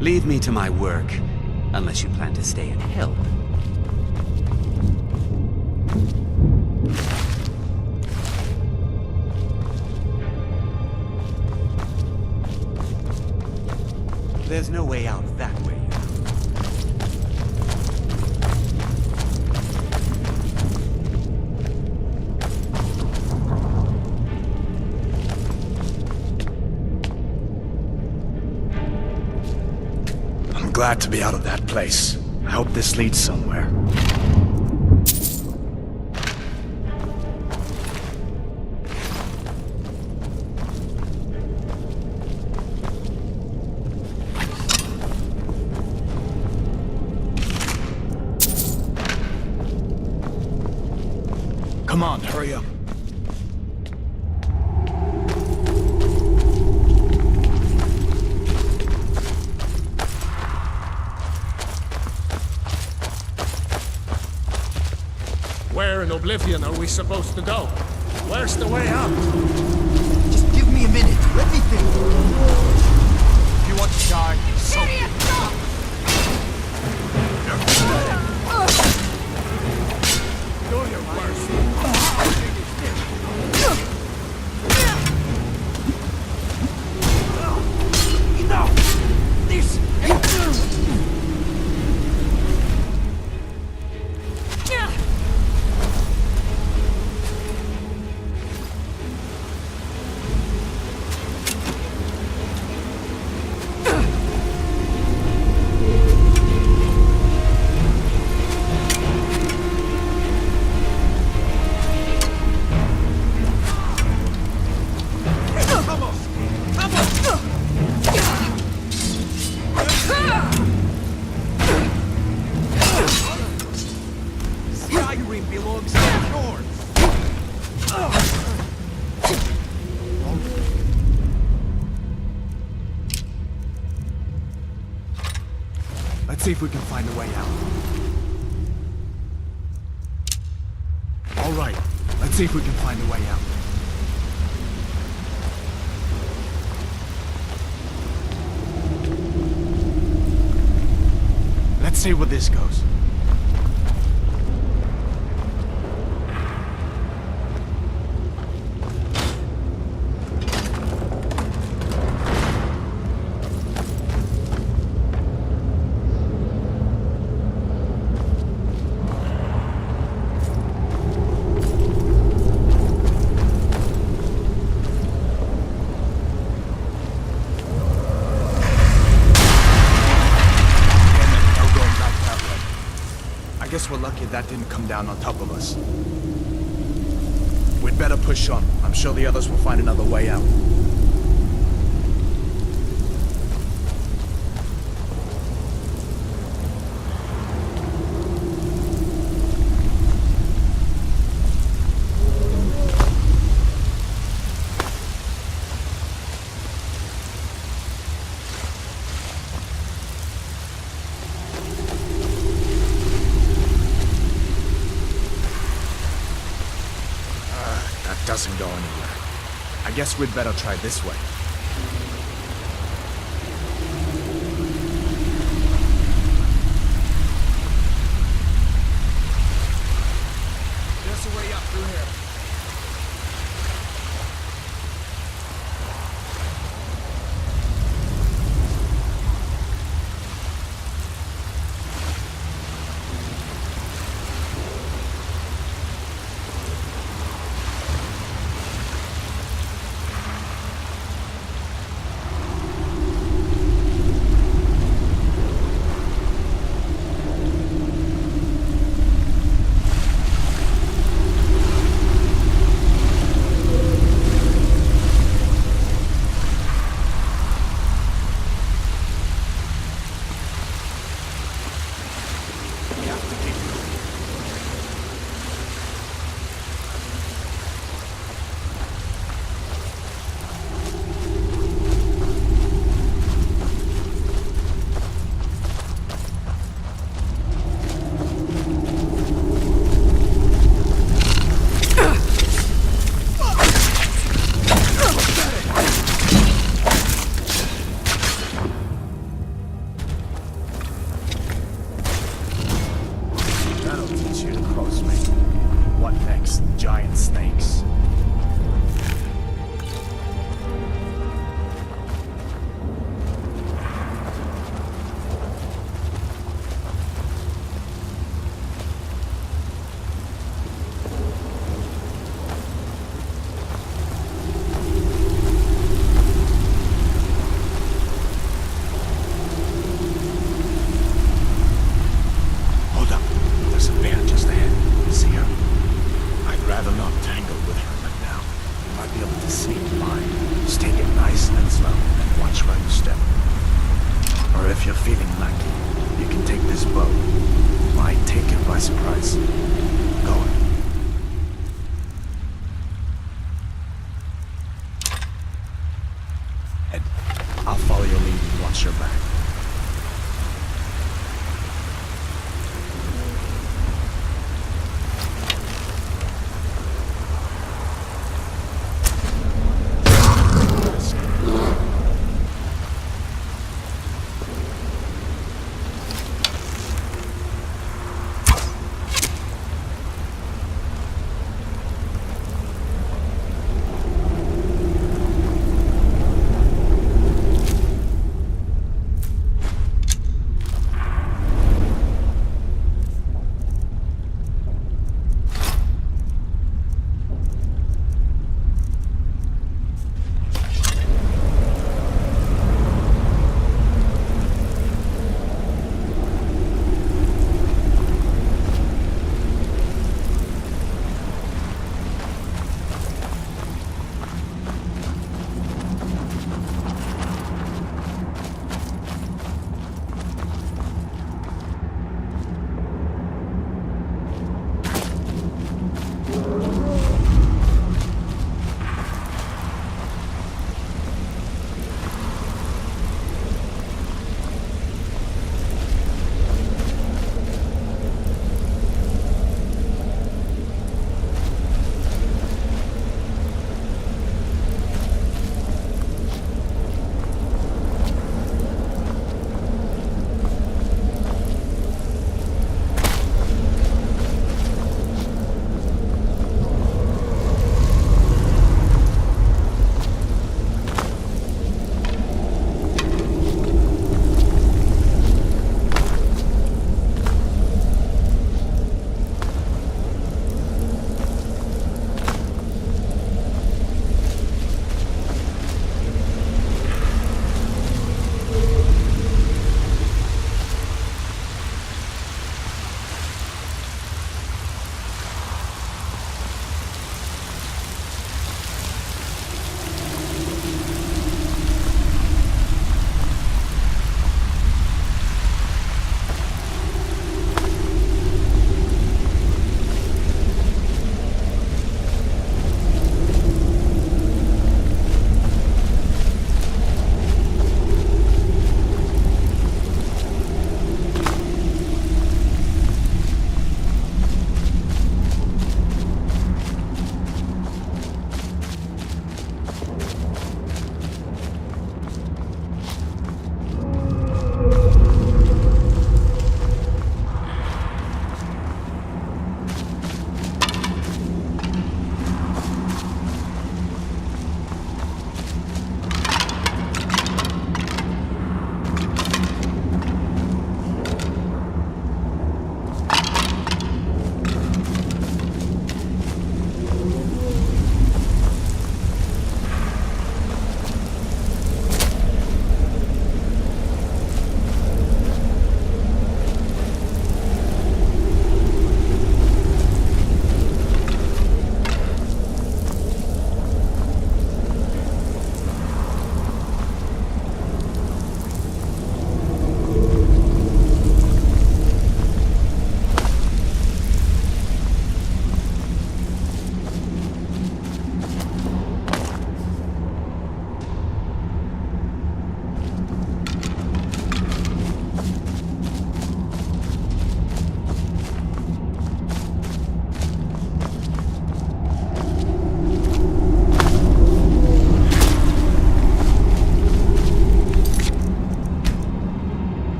Leave me to my work, unless you plan to stay and help. There's no way out that way. I'm glad to be out of that place. I hope this leads somewhere. Come on, hurry up. Where in Oblivion are we supposed to go? Where's the way out? Just give me a minute. Let me think. If you want to die, so Idiot, stop! Do your worst. No! This... Skyrim belongs to yours. let's see if we can find a way out. All right, let's see if we can find a way out. Let's see where this goes. I guess we're lucky that didn't come down on top of us. We'd better push on. I'm sure the others will find another way out. Doesn't go anywhere. I guess we'd better try this way. There's a way up through here.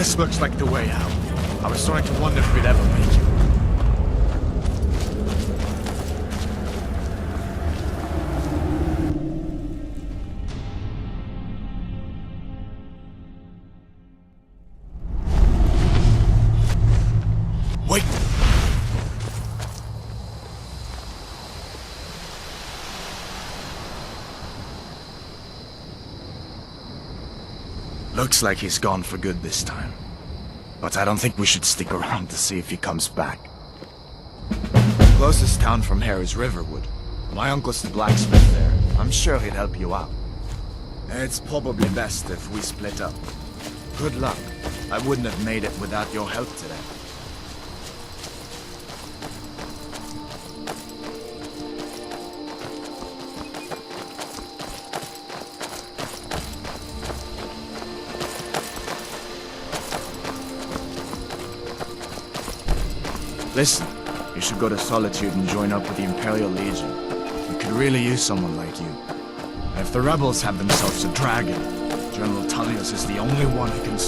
This looks like the way out. I was starting to wonder if we'd ever make it. Wait! Looks like he's gone for good this time. But I don't think we should stick around to see if he comes back. Closest town from here is Riverwood. My uncle's the blacksmith there. I'm sure he'd help you out. It's probably best if we split up. Good luck. I wouldn't have made it without your help today. Listen, you should go to Solitude and join up with the Imperial Legion. We could really use someone like you. And if the rebels have themselves a dragon, General Tullius is the only one who can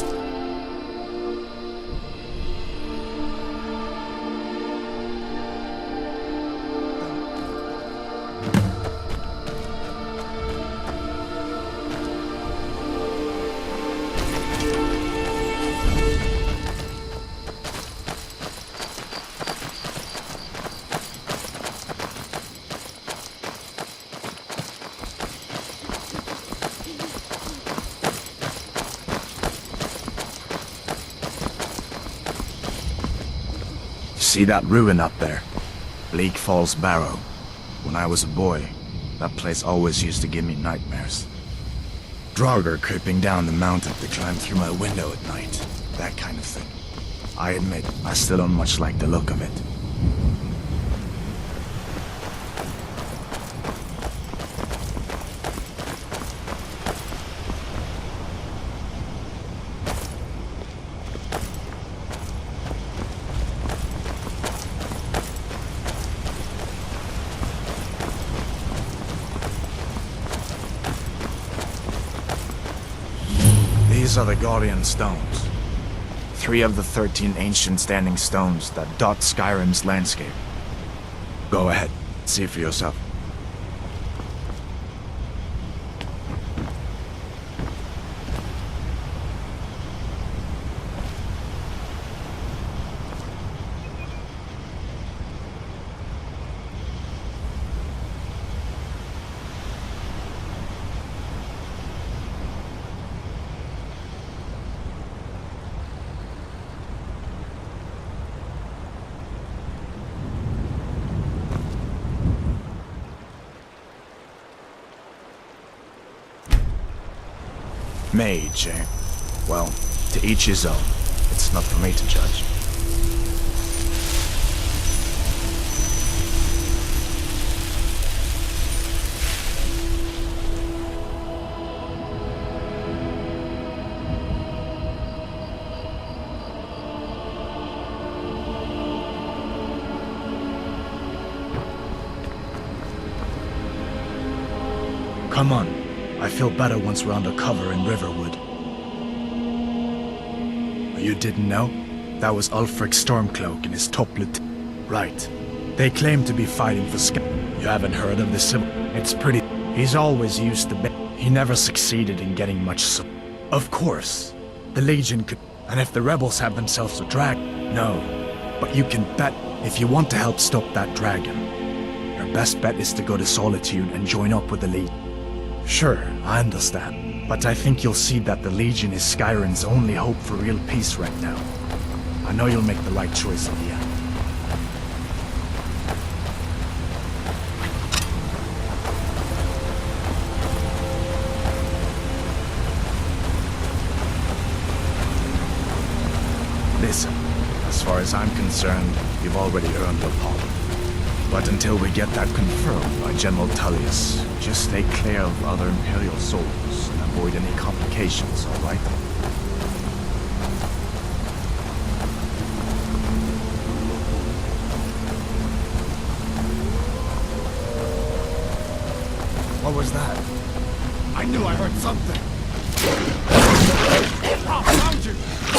See that ruin up there? Bleak Falls Barrow. When I was a boy, that place always used to give me nightmares. Draugr creeping down the mountain to climb through my window at night. That kind of thing. I admit, I still don't much like the look of it. These are the Guardian Stones. 3 of the 13 ancient standing stones that dot Skyrim's landscape. Go ahead, see for yourself. Mage, eh? Well, to each his own. It's not for me to judge. Come on. I feel better once we're undercover in Riverwood. You didn't know? That was Ulfric Stormcloak and his top lieutenant. Right. They claim to be fighting for Skyrim. You haven't heard of the civil? It's pretty... He's always used to... He never succeeded in getting much support. Of course. The Legion could... And if the rebels have themselves a dragon... No. But you can bet if you want to help stop that dragon. Your best bet is to go to Solitude and join up with the Legion. Sure, I understand. But I think you'll see that the Legion is Skyrim's only hope for real peace right now. I know you'll make the right choice in the end. Listen, as far as I'm concerned, you've already earned your pardon. But until we get that confirmed by General Tullius, just stay clear of other Imperial soldiers and avoid any complications, all right? What was that? I knew I heard something. Oh, found you!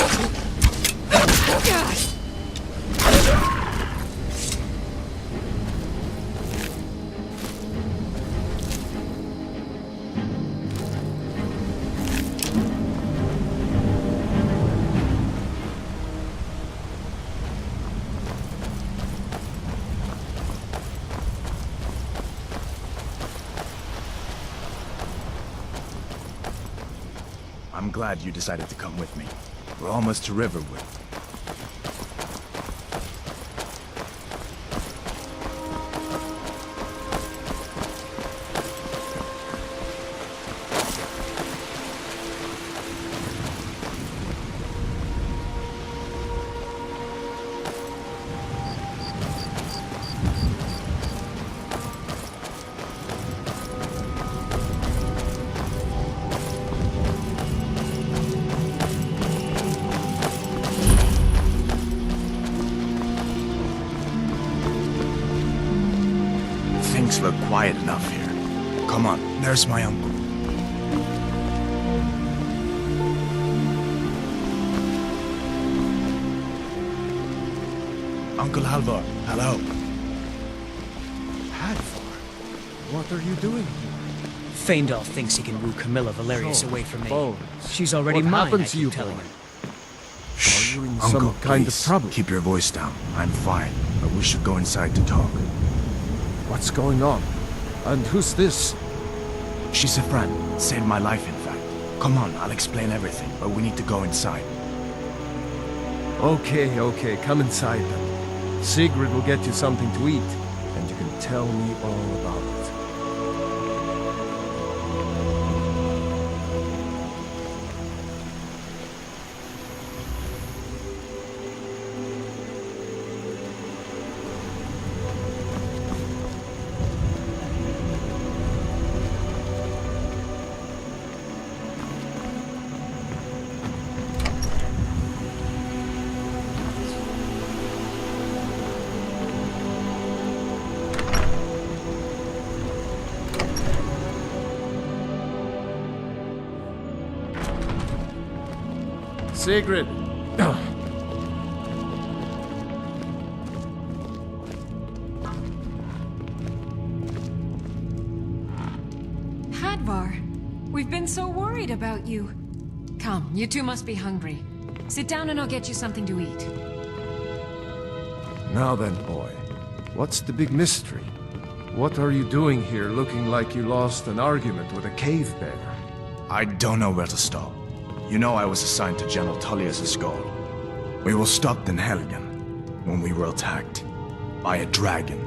I'm glad you decided to come with me. We're almost to Riverwood. Things look quiet enough here. Come on, there's my uncle. Uncle Halvor, hello. Hadvar, what are you doing? Feindal thinks he can woo Camilla Valerius away from me. Oh, She's already what mine, happened I to keep you, telling boy? him. Shh, you in Uncle, some kind of please, trouble? keep your voice down. I'm fine, but we should go inside to talk. What's going on? And who's this? She's a friend. Saved my life, in fact. Come on, I'll explain everything, but we need to go inside. Okay, come inside then. Sigrid will get you something to eat, and you can tell me all about it. Sigrid! Hadvar, we've been so worried about you. Come, you two must be hungry. Sit down and I'll get you something to eat. Now then, boy, what's the big mystery? What are you doing here looking like you lost an argument with a cave bear? I don't know where to stop. You know I was assigned to General Tullius' guard. We were stopped in Helgen when we were attacked by a dragon.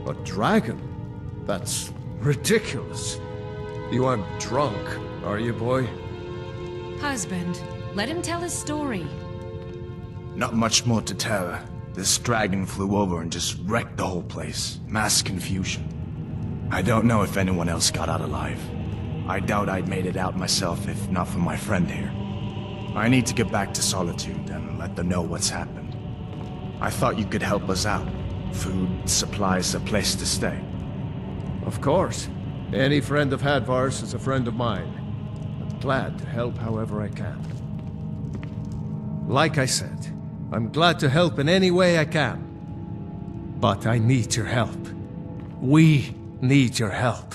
A dragon? That's ridiculous. You aren't drunk, are you, boy? Husband, let him tell his story. Not much more to tell. This dragon flew over and just wrecked the whole place. Mass confusion. I don't know if anyone else got out alive. I doubt I'd made it out myself if not for my friend here. I need to get back to Solitude and let them know what's happened. I thought you could help us out. Food, supplies, a place to stay. Of course. Any friend of Hadvar's is a friend of mine. I'm glad to help however I can. Like I said, I'm glad to help in any way I can. But I need your help. We need your help.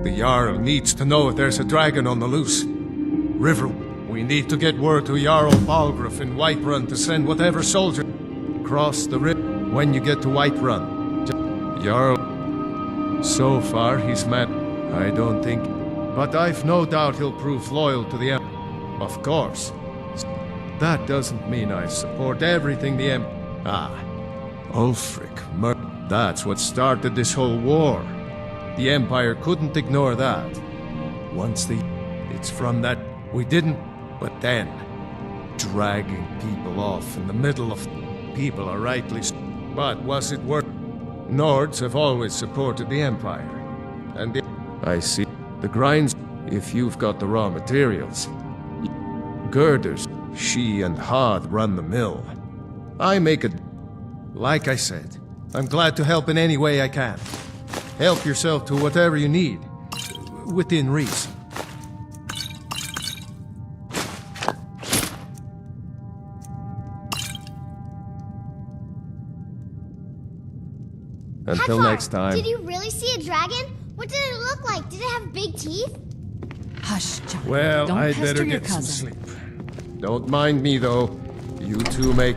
The Jarl needs to know if there's a dragon on the loose. River, we need to get word to Jarl Balgruuf in Whiterun to send whatever soldier cross the river when you get to Whiterun. Jarl, so far he's mad. I don't think, but I've no doubt he'll prove loyal to the Empire. Of course. That doesn't mean I support everything the Ulfric, that's what started this whole war. The Empire couldn't ignore that. It's from that we didn't, but then, dragging people off in the middle of people are rightly, but was it worth? Nords have always supported the Empire, and I see the grinds. If you've got the raw materials, girders, she and Hod run the mill. I make it. Like I said, I'm glad to help in any way I can. Help yourself to whatever you need, within reason. Until Heifer, next time. Did you really see a dragon? What did it look like? Did it have big teeth? Hush, John. Well, Don't I'd pester better your get some cousin. sleep. Don't mind me, though. You two make...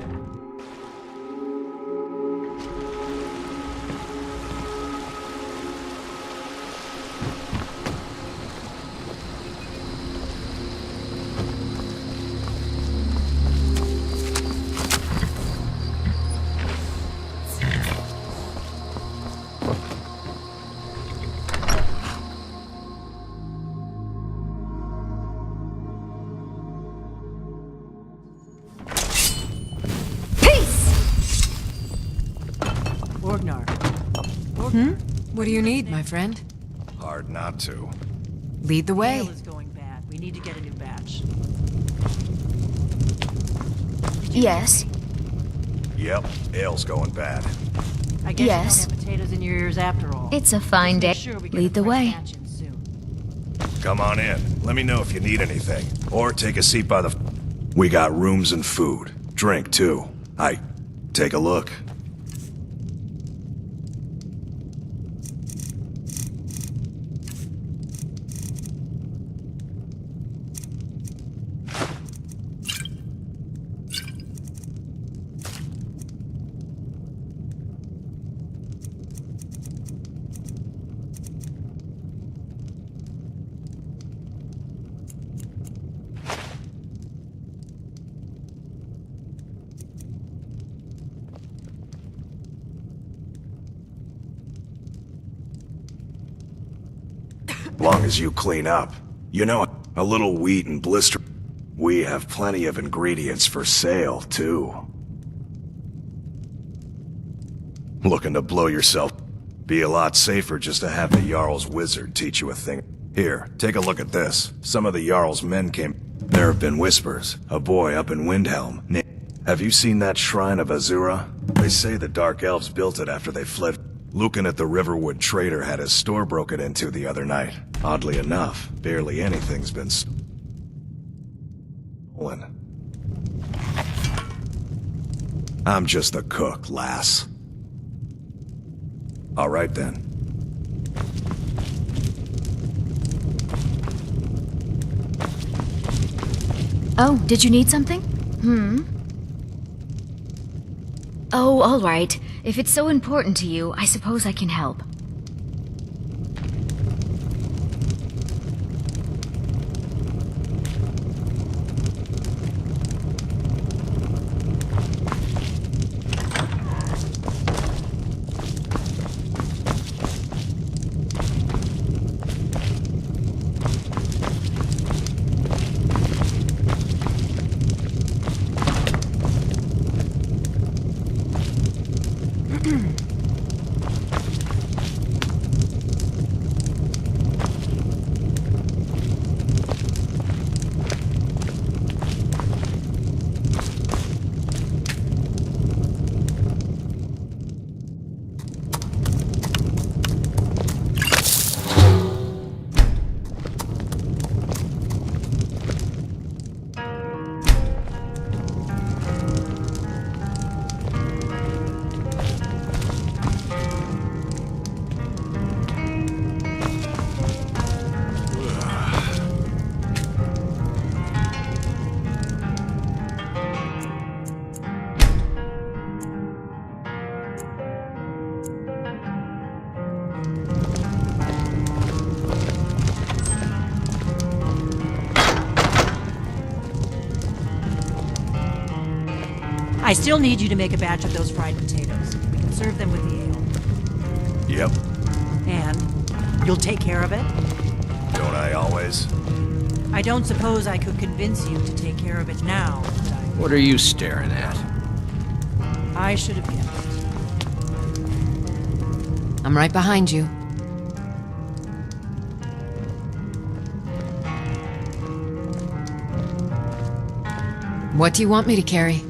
What do you need, my friend? Hard not to. Lead the way. Mail is going bad. We need to get a new batch. Yes. Yep, ale's going bad. I guess Yes. you don't have potatoes in your ears after all. It's a fine day. Make sure we get Lead a the fresh way. batch in soon. Come on in. Let me know if you need anything. Or take a seat by the... We got rooms and food. Drink, too. Take a look. Long as you clean up. You know, a little wheat and blister. We have plenty of ingredients for sale, too. Looking to blow yourself? Be a lot safer just to have the Jarl's wizard teach you a thing. Here, take a look at this. Some of the Jarl's men came... There have been whispers. A boy up in Windhelm. Have you seen that shrine of Azura? They say the Dark Elves built it after they fled. Lucan at the Riverwood Trader had his store broken into the other night. Oddly enough, barely anything's been stolen. I'm just the cook, lass. All right then. Oh, did you need something? Oh, all right. If it's so important to you, I suppose I can help. I still need you to make a batch of those fried potatoes. We can serve them with the ale. Yep. And you'll take care of it? Don't I always? I don't suppose I could convince you to take care of it now, could I? What are you staring at? I should have guessed. I'm right behind you. What do you want me to carry?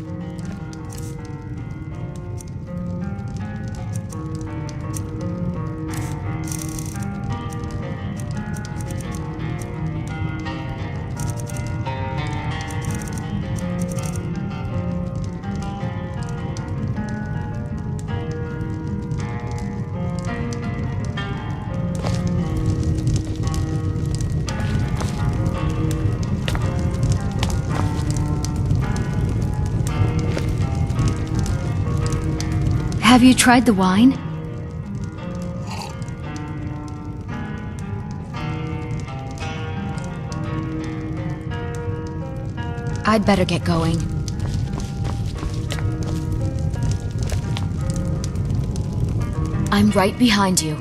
Have you tried the wine? I'd better get going. I'm right behind you.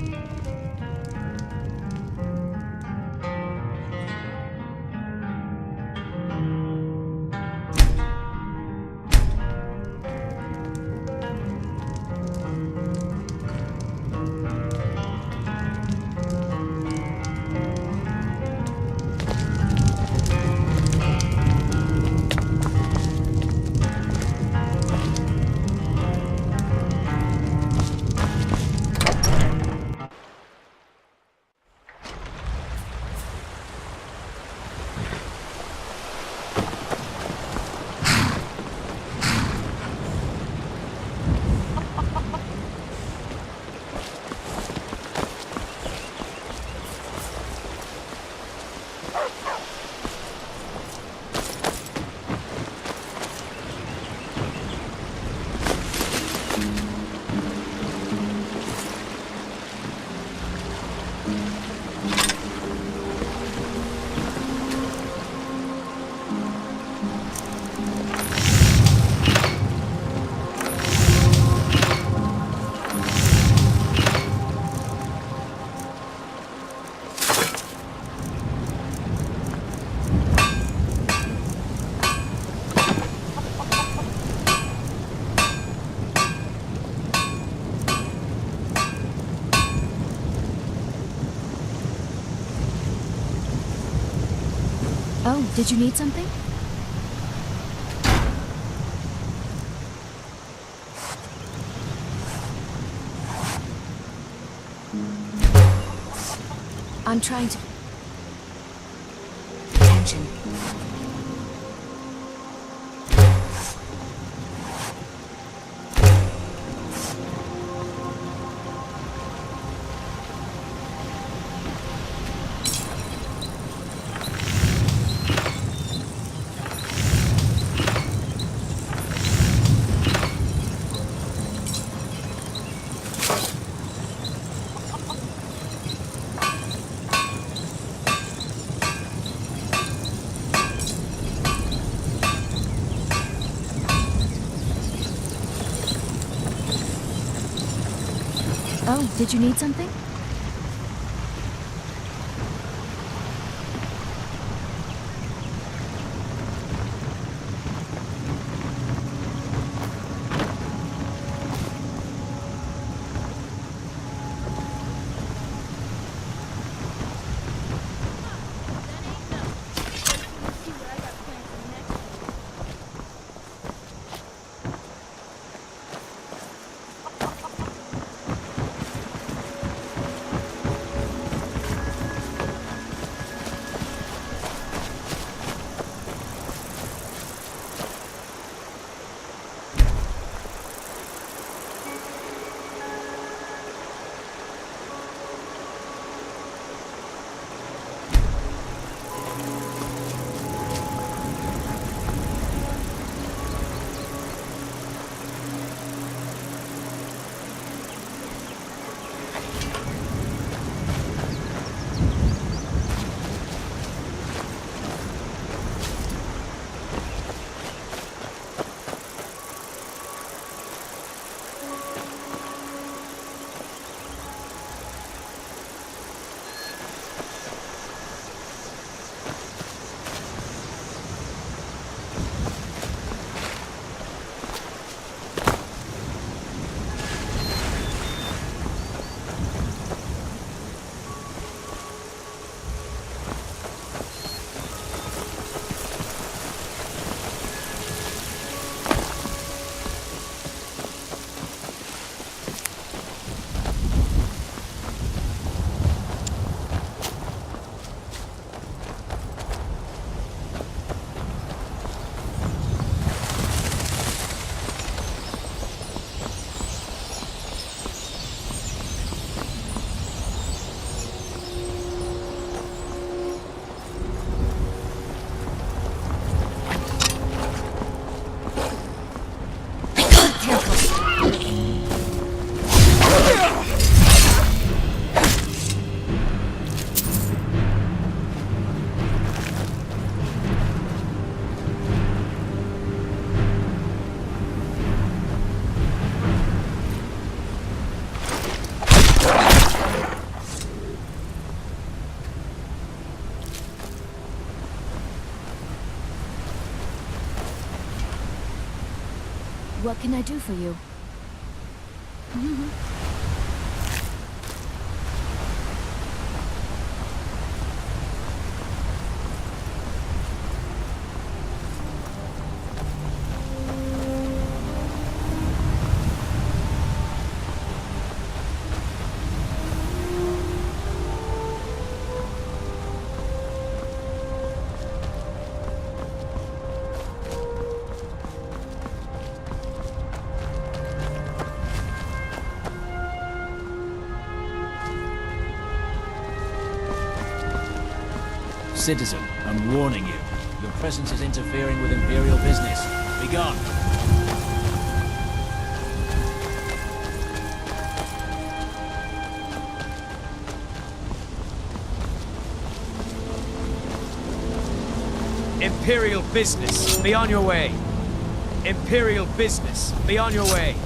Oh, did you need something? I'm trying to... Attention. Oh, did you need something? What can I do for you? Citizen, I'm warning you. Your presence is interfering with Imperial business. Be gone. Imperial business. Be on your way. Imperial business. Be on your way.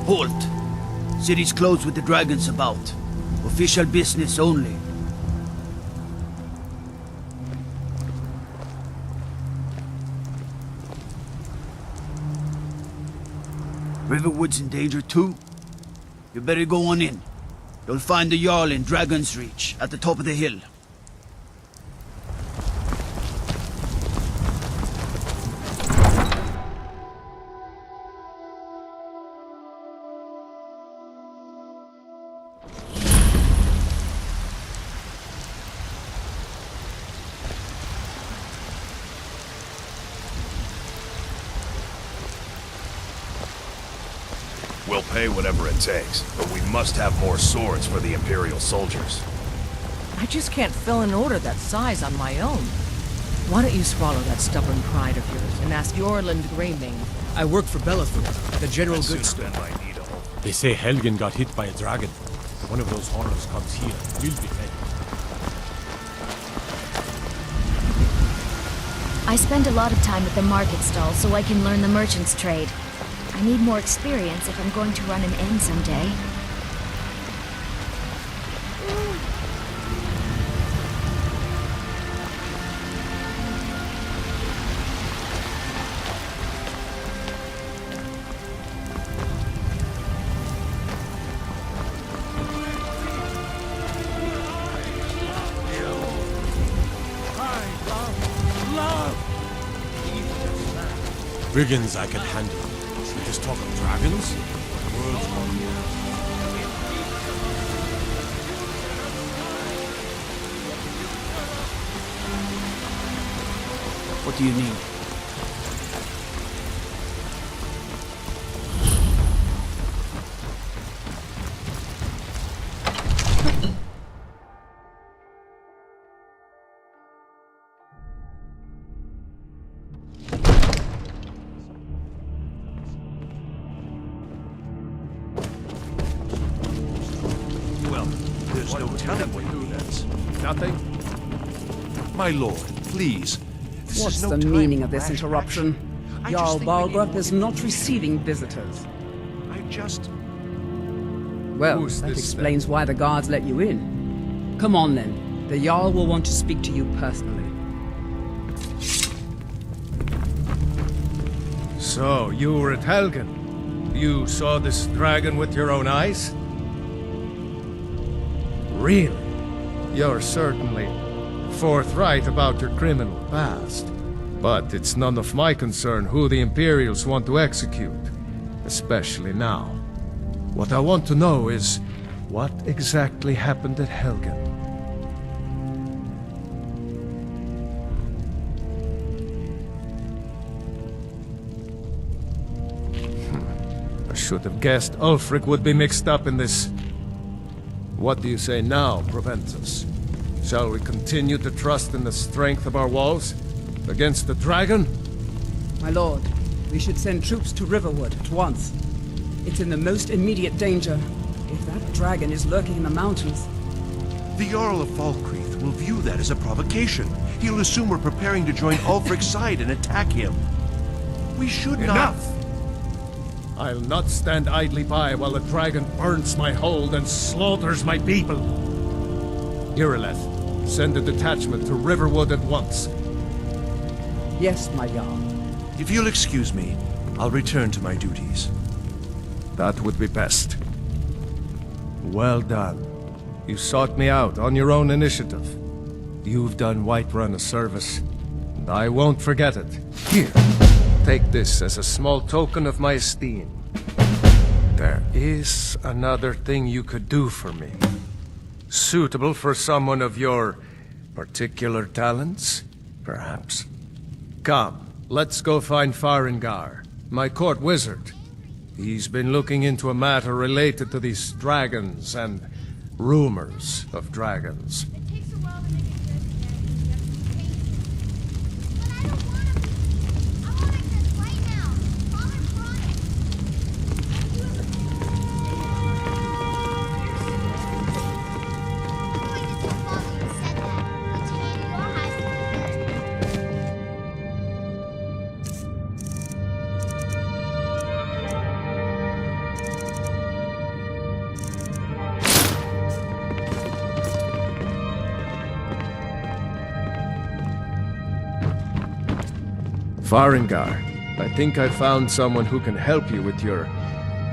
Halt! City's closed with the dragons about. Official business only. Riverwood's in danger too? You better go on in. You'll find the Jarl in Dragon's Reach, at the top of the hill. We'll pay whatever it takes, but we must have more swords for the Imperial soldiers. I just can't fill an order that size on my own. Why don't you swallow that stubborn pride of yours and ask Yorland Greymane? I work for Belethor, the general goods store. They say Helgen got hit by a dragon. One of those horrors comes here. We'll be ready. I spend a lot of time at the market stall so I can learn the merchant's trade. I need more experience if I'm going to run an inn someday. Brigands I can handle. But this talk of dragons? The world's war. What do you need? Well, there's no telling what you do next. Nothing? My lord, please. What's the meaning of this interruption? Jarl Balgruth is not receiving visitors. I just... Well, that explains why the guards let you in. Come on then. The Jarl will want to speak to you personally. So, you were at Helgen. You saw this dragon with your own eyes? Really? You're certainly forthright about your criminal past. But it's none of my concern who the Imperials want to execute. Especially now. What I want to know is, what exactly happened at Helgen? I should have guessed Ulfric would be mixed up in this. What do you say now, Proventus? Shall we continue to trust in the strength of our walls? Against the dragon? My lord, we should send troops to Riverwood at once. It's in the most immediate danger. If that dragon is lurking in the mountains... The Jarl of Falkreath will view that as a provocation. He'll assume we're preparing to join Ulfric's side and attack him. We should not... Enough! I'll not stand idly by while the dragon burns my hold and slaughters my people. Irileth, send a detachment to Riverwood at once. Yes, my Jarl. If you'll excuse me, I'll return to my duties. That would be best. Well done. You sought me out on your own initiative. You've done Whiterun a service, and I won't forget it. Here, take this as a small token of my esteem. There is another thing you could do for me. Suitable for someone of your particular talents, perhaps. Come, let's go find Farengar, my court wizard. He's been looking into a matter related to these dragons and rumors of dragons. Farengar, I think I found someone who can help you with your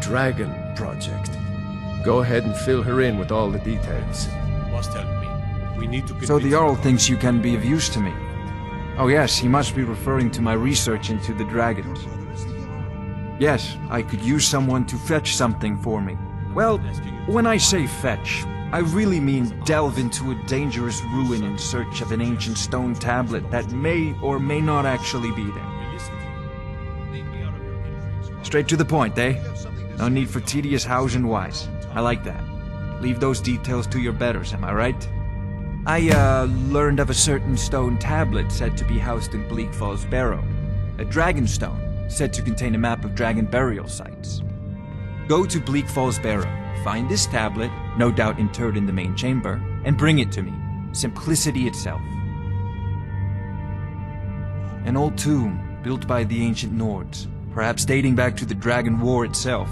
dragon project. Go ahead and fill her in with all the details. Must help me. We need to... So the Jarl thinks you can be of use to me. Oh yes, he must be referring to my research into the dragons. Yes, I could use someone to fetch something for me. Well, when I say fetch, I really mean delve into a dangerous ruin in search of an ancient stone tablet that may or may not actually be there. Straight to the point, eh? No need for tedious hows and whys. I like that. Leave those details to your betters, am I right? I, learned of a certain stone tablet said to be housed in Bleak Falls Barrow. A dragon stone, said to contain a map of dragon burial sites. Go to Bleak Falls Barrow, find this tablet, no doubt interred in the main chamber, and bring it to me. Simplicity itself. An old tomb, built by the ancient Nords, perhaps dating back to the Dragon War itself.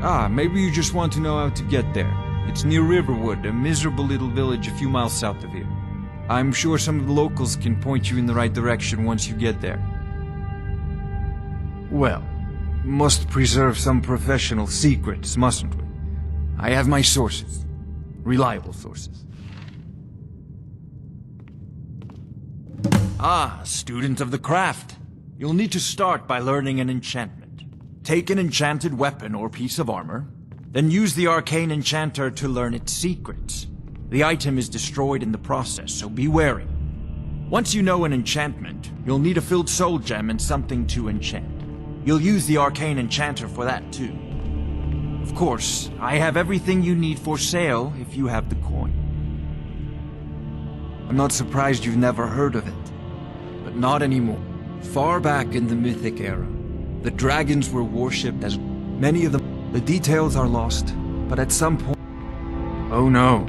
Ah, maybe you just want to know how to get there. It's near Riverwood, a miserable little village a few miles south of here. I'm sure some of the locals can point you in the right direction once you get there. Well, must preserve some professional secrets, mustn't we? I have my sources. Reliable sources. Ah, student of the craft. You'll need to start by learning an enchantment. Take an enchanted weapon or piece of armor, then use the arcane enchanter to learn its secrets. The item is destroyed in the process, so be wary. Once you know an enchantment, you'll need a filled soul gem and something to enchant. You'll use the arcane enchanter for that too. Of course, I have everything you need for sale if you have the coin. I'm not surprised you've never heard of it, but not anymore. Far back in the Mythic era, the dragons were worshipped as many of them. The details are lost, but at some point... Oh no,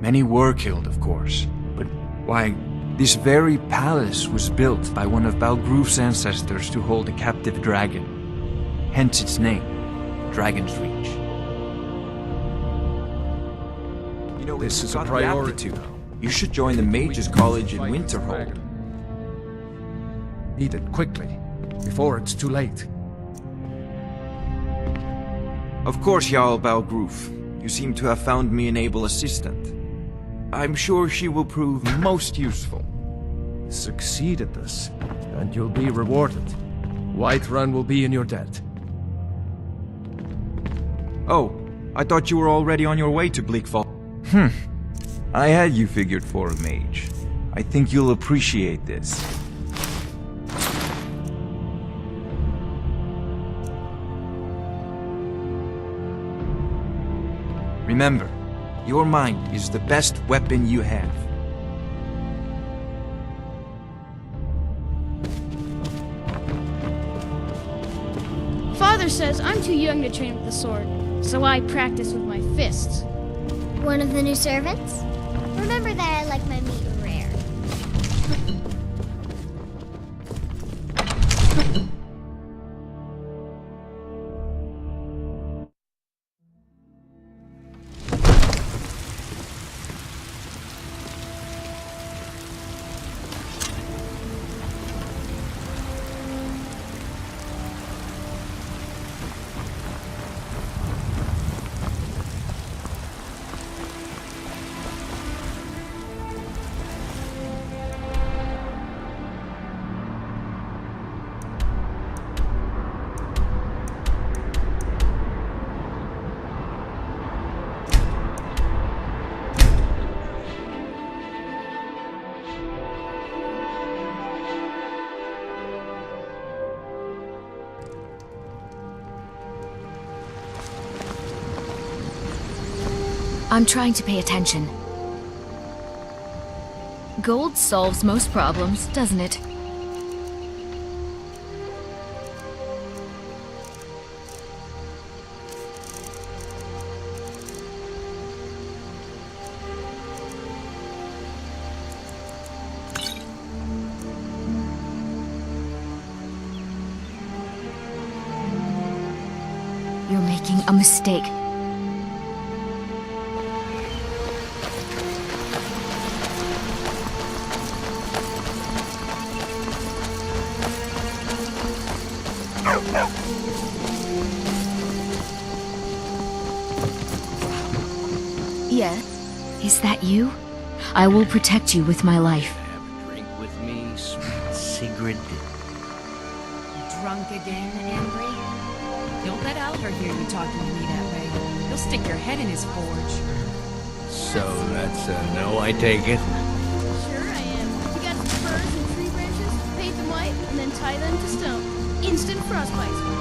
many were killed, of course. But why, this very palace was built by one of Balgroof's ancestors to hold a captive dragon. Hence its name, Dragon's Reach. You know, This is a got the priority aptitude. You should join the Mages College in Winterhold. Need it quickly, before it's too late. Of course, Jarl Balgroof. You seem to have found me an able assistant. I'm sure she will prove most useful. Succeed at this, and you'll be rewarded. Whiterun will be in your debt. Oh, I thought you were already on your way to Bleakfall. I had you figured for a mage. I think you'll appreciate this. Remember, your mind is the best weapon you have. Father says I'm too young to train with the sword, so I practice with my fists. One of the new servants? Remember that I like my meat rare. I'm trying to pay attention. Gold solves most problems, doesn't it? You're making a mistake. Yes? Is that you? I will protect you with my life. Have a drink with me, sweet Sigrid. Drunk again, Ambry? Don't let Alvar hear you talking to me that way. He'll stick your head in his forge. So that's a no, I take it. Sure I am. You got some firs and tree branches, paint them white, and then tie them to stone. Instant frostbite.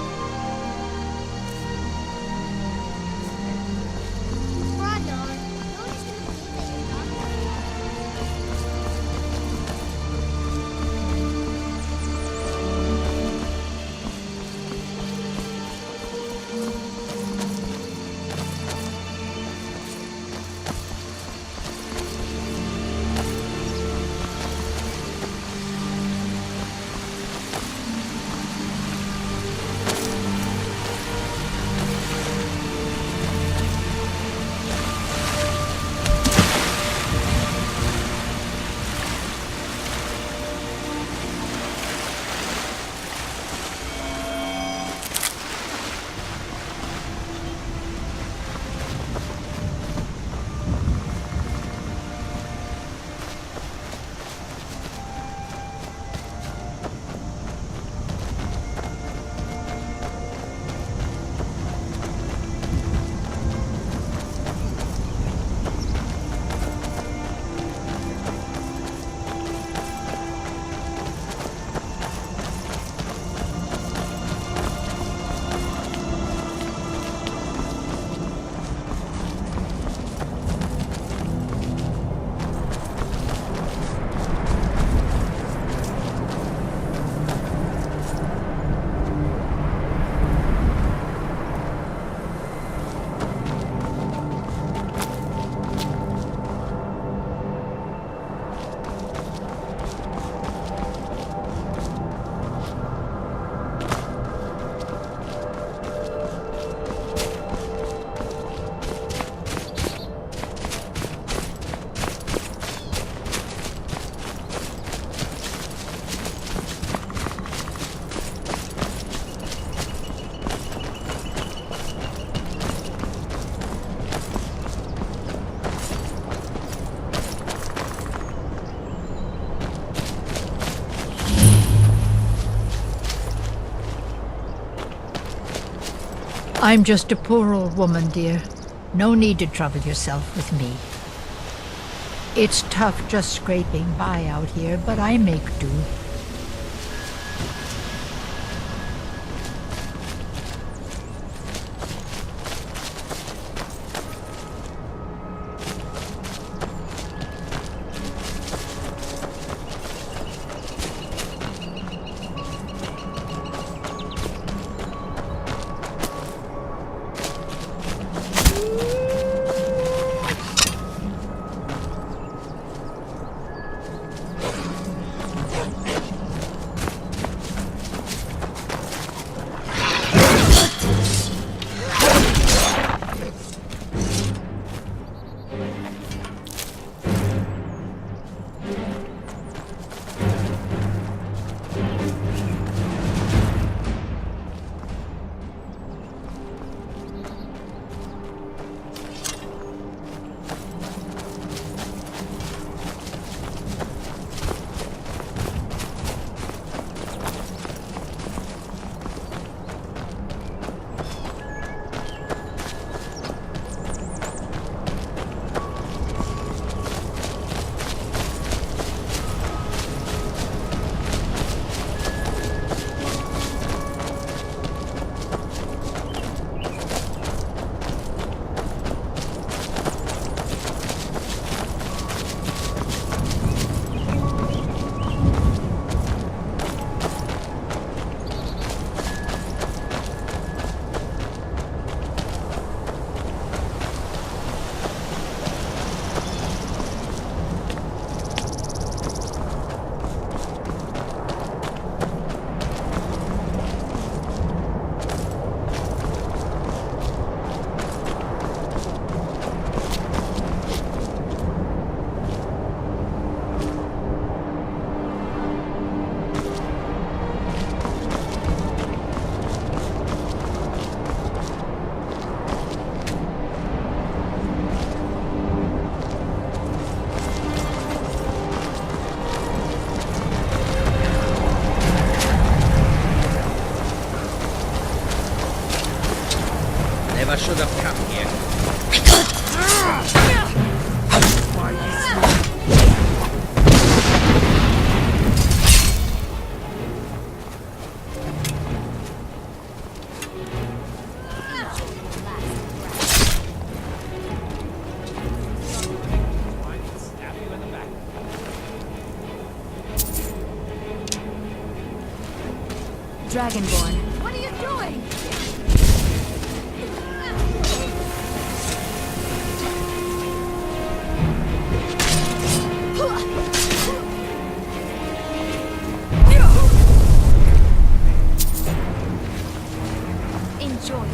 I'm just a poor old woman, dear. No need to trouble yourself with me. It's tough just scraping by out here, but I make do. Never should have come here. Dragonborn. What are you doing? Enjoy.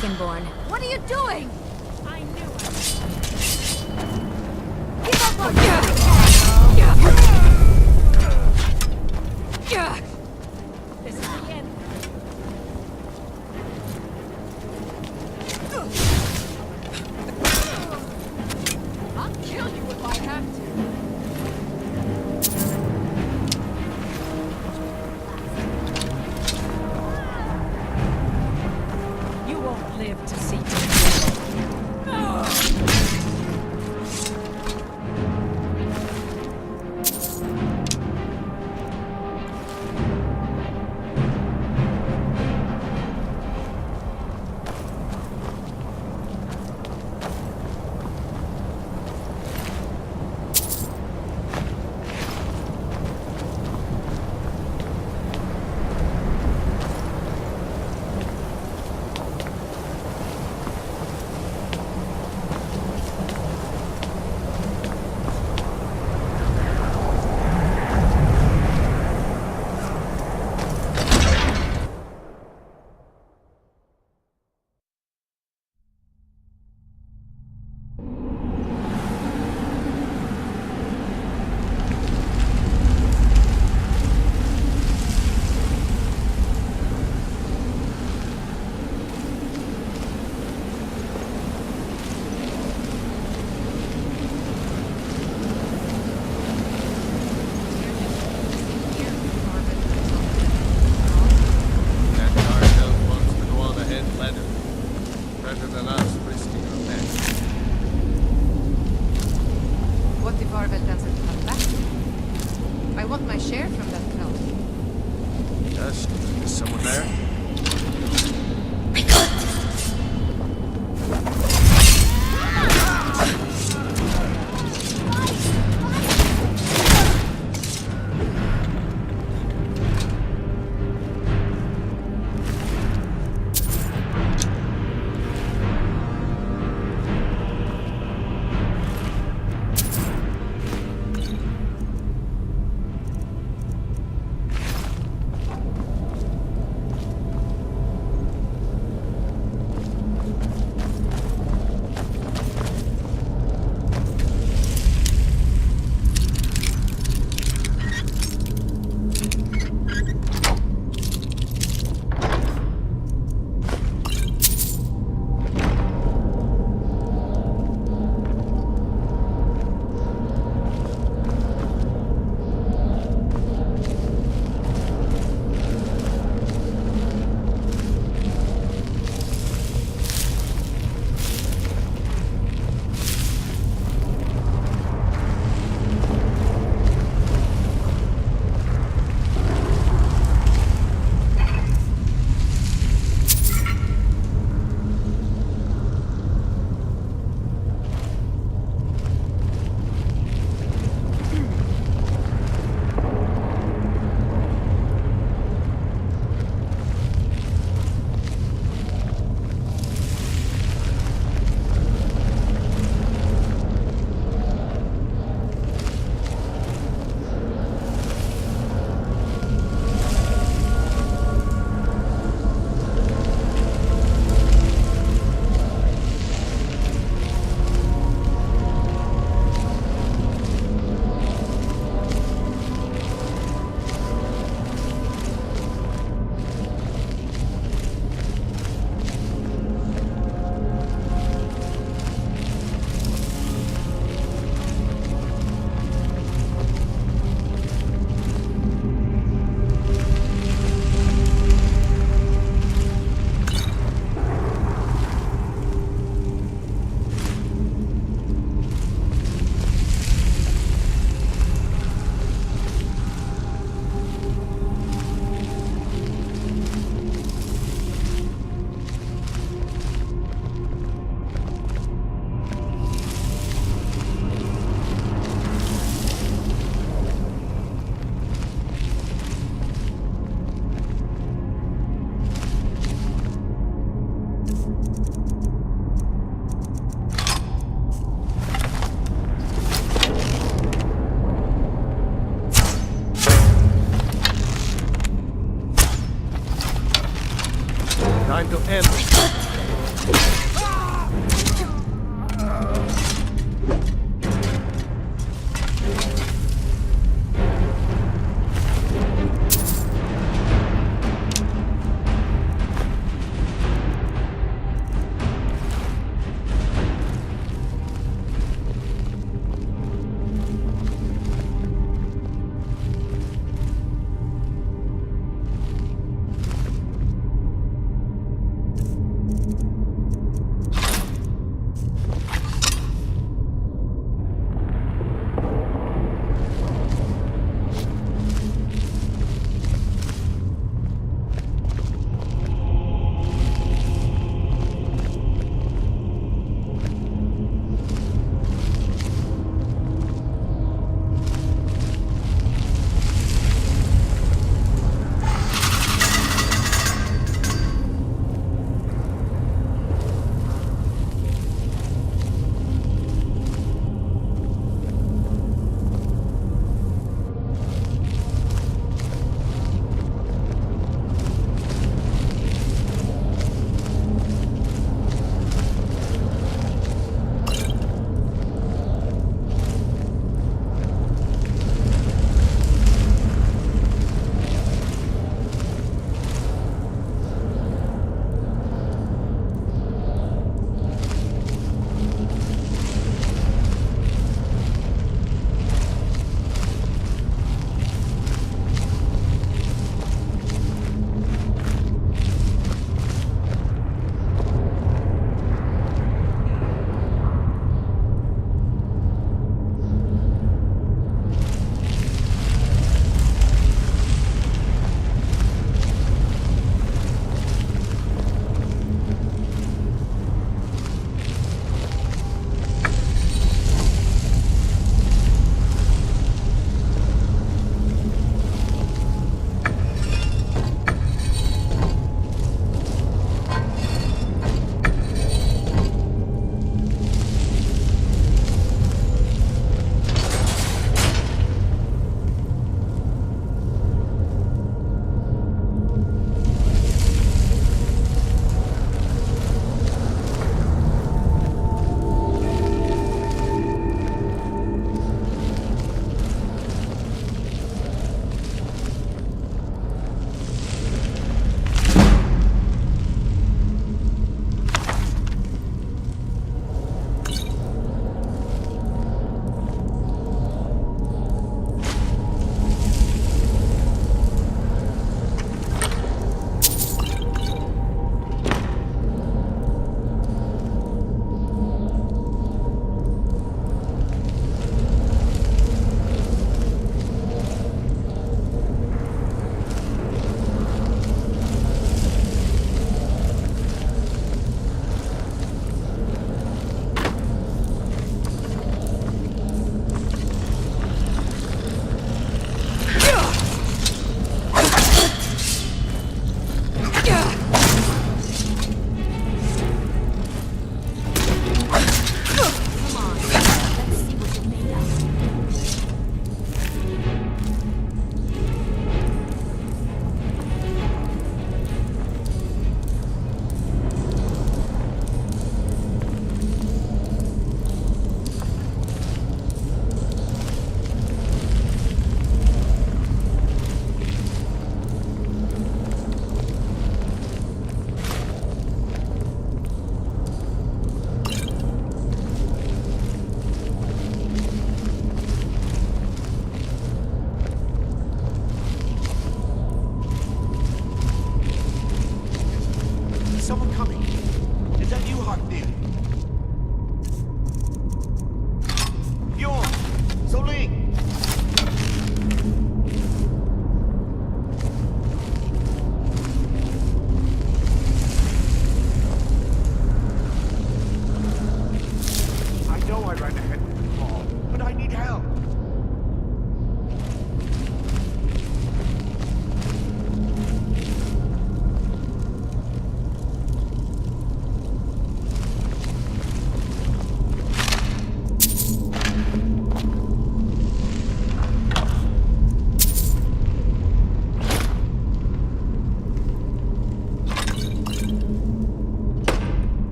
Dragonborn. What are you doing? I knew it. Give up on This is the end. I'll kill you if I have to. You won't live to see Time to end.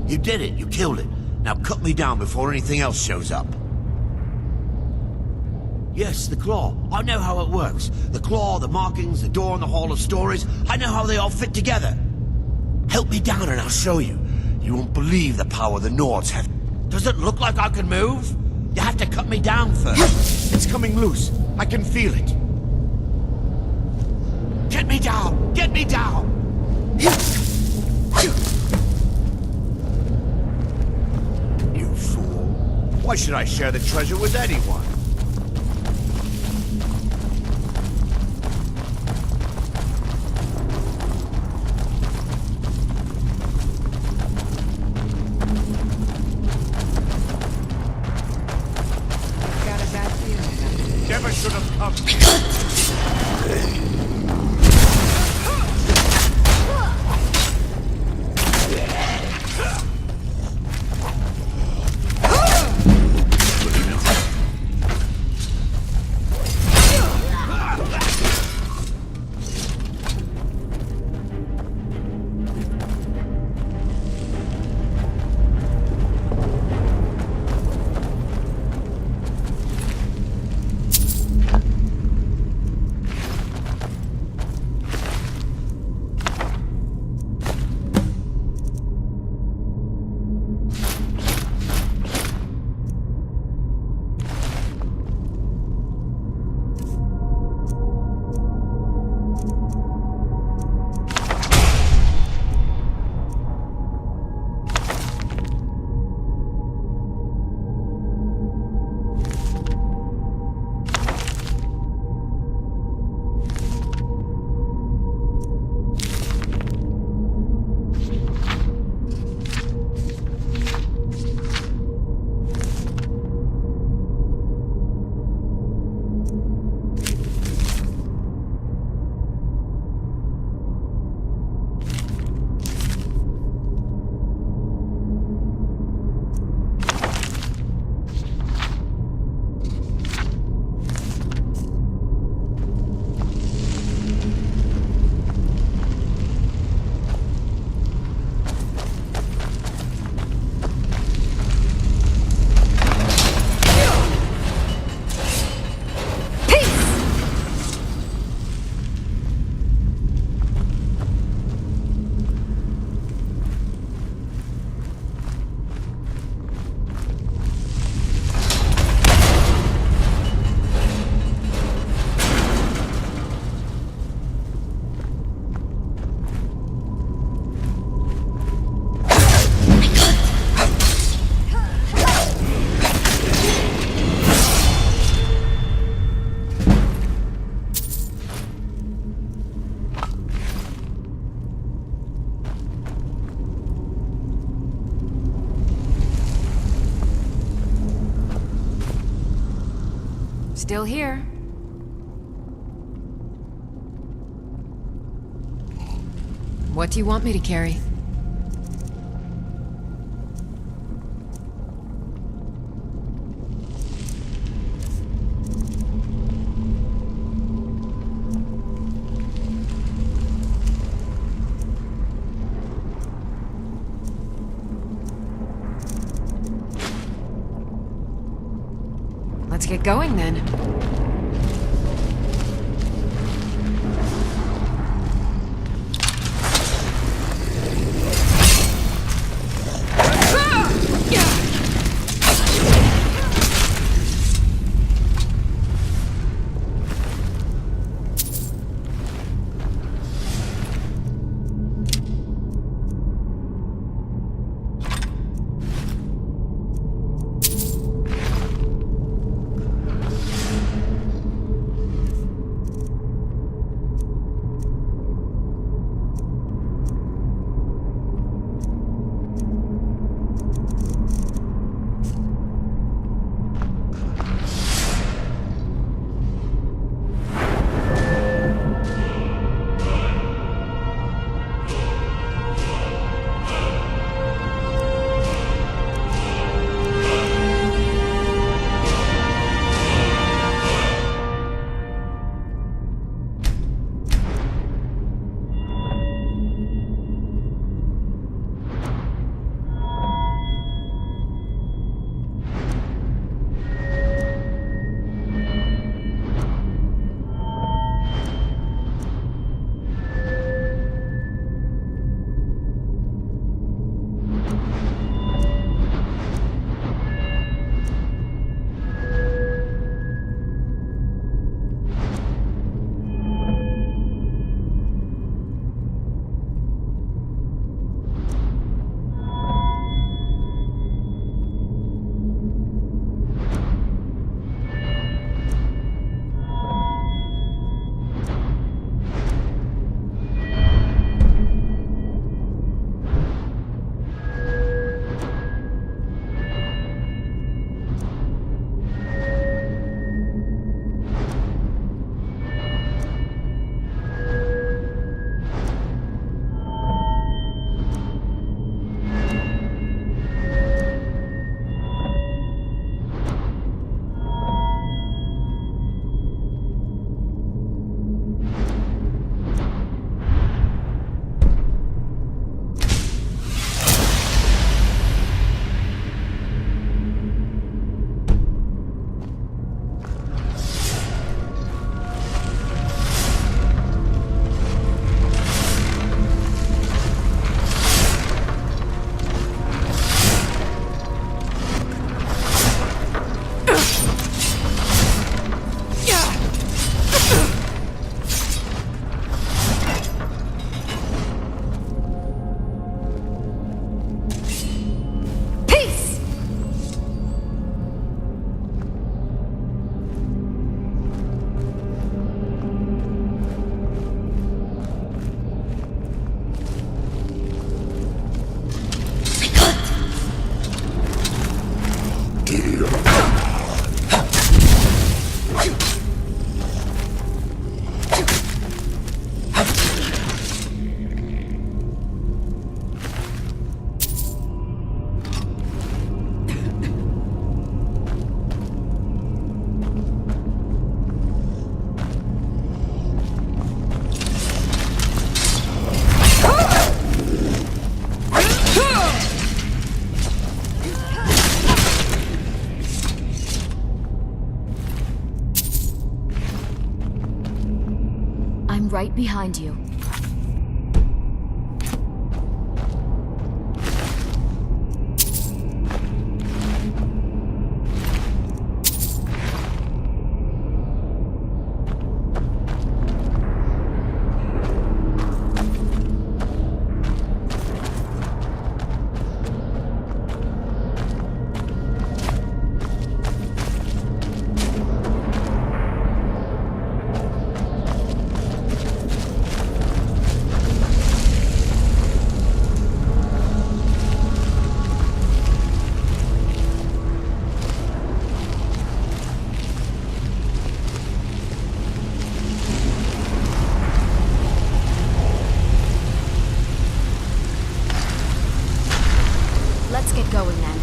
You did it. You killed it. Now cut me down before anything else shows up. Yes, the claw. I know how it works. The claw, the markings, the door in the Hall of Stories. I know how they all fit together. Help me down and I'll show you. You won't believe the power the Nords have. Does it look like I can move? You have to cut me down first. It's coming loose. I can feel it. Get me down! Get me down! You fool. Why should I share the treasure with anyone? Got a bad feeling. Never should have come. Still here. What do you want me to carry? Let's get going then. right behind you. Let's get going then.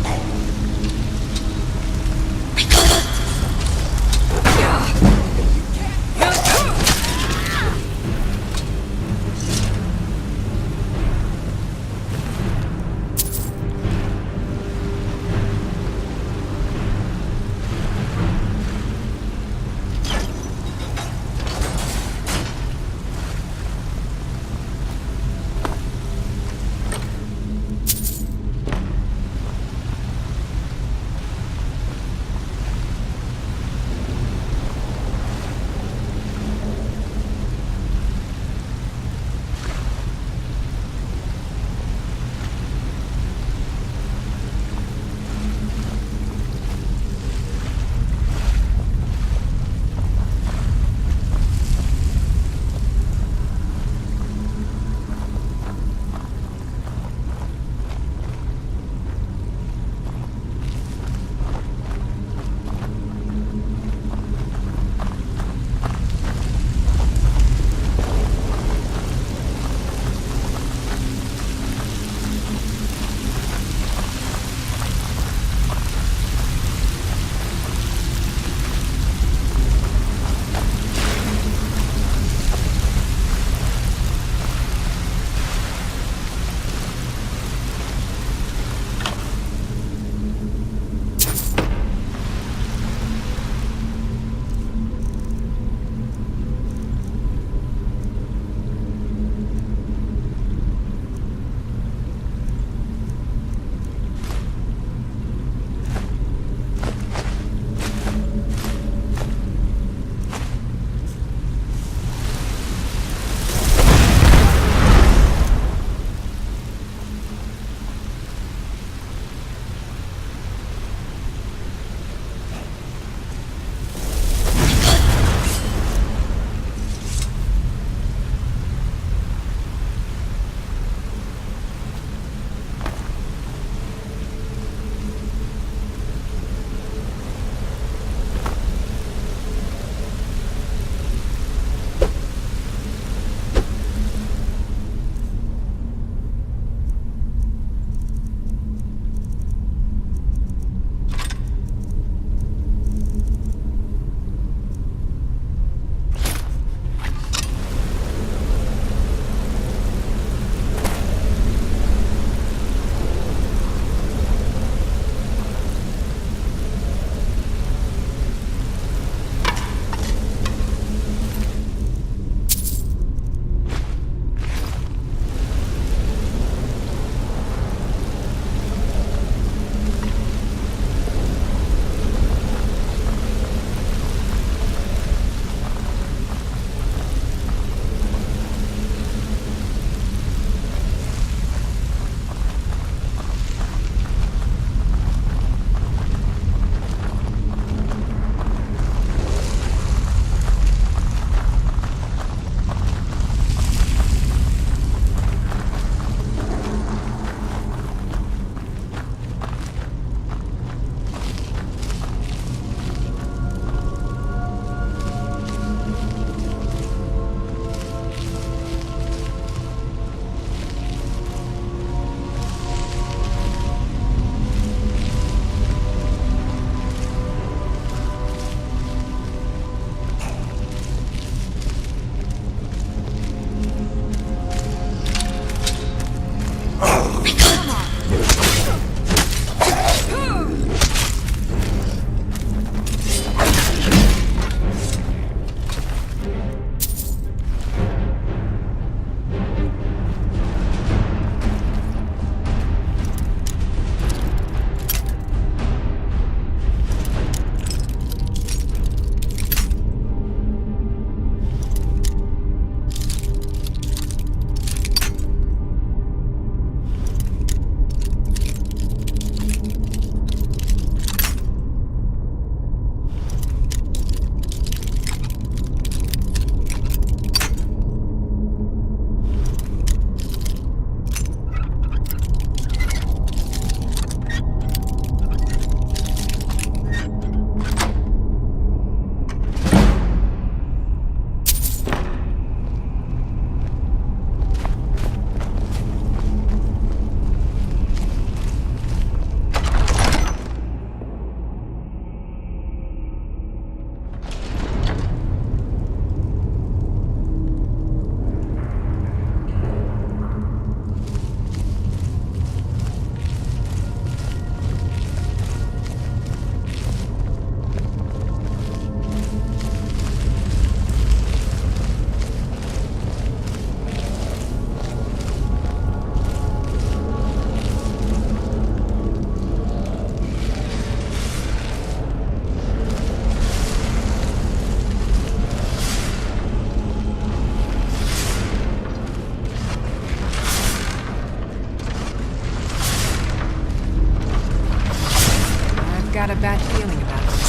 a bad feeling about this.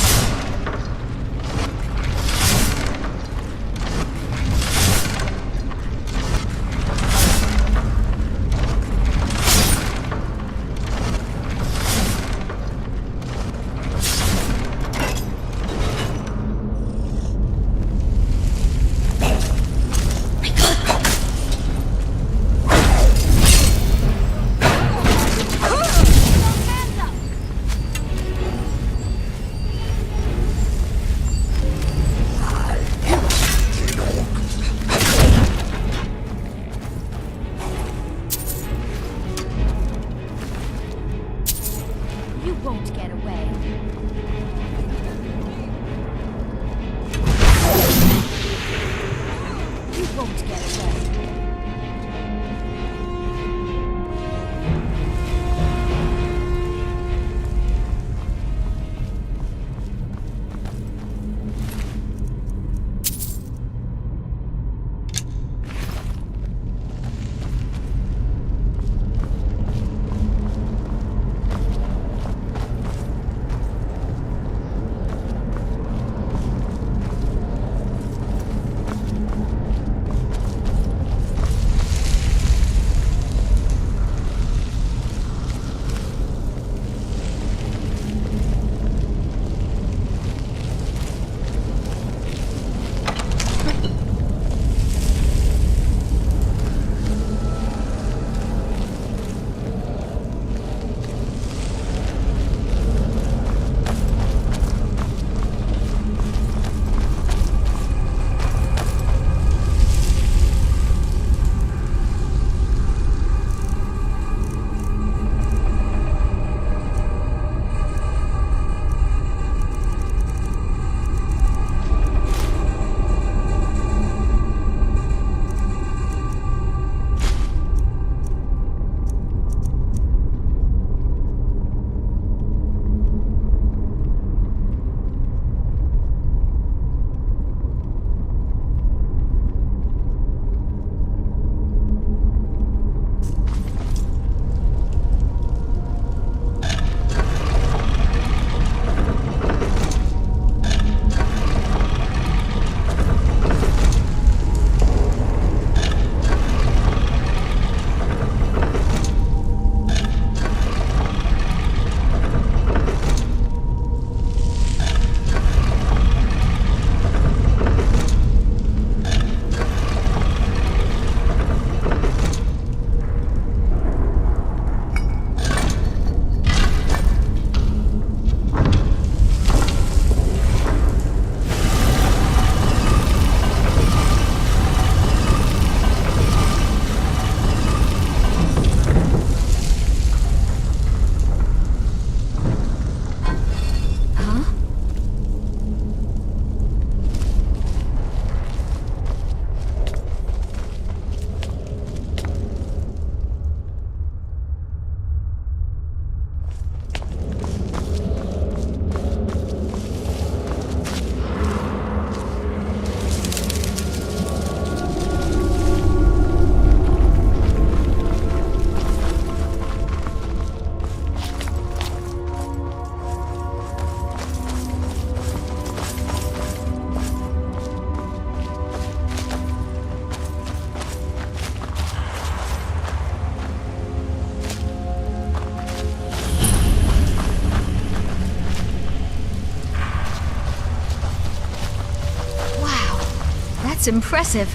You won't get away. You won't get away. That's impressive.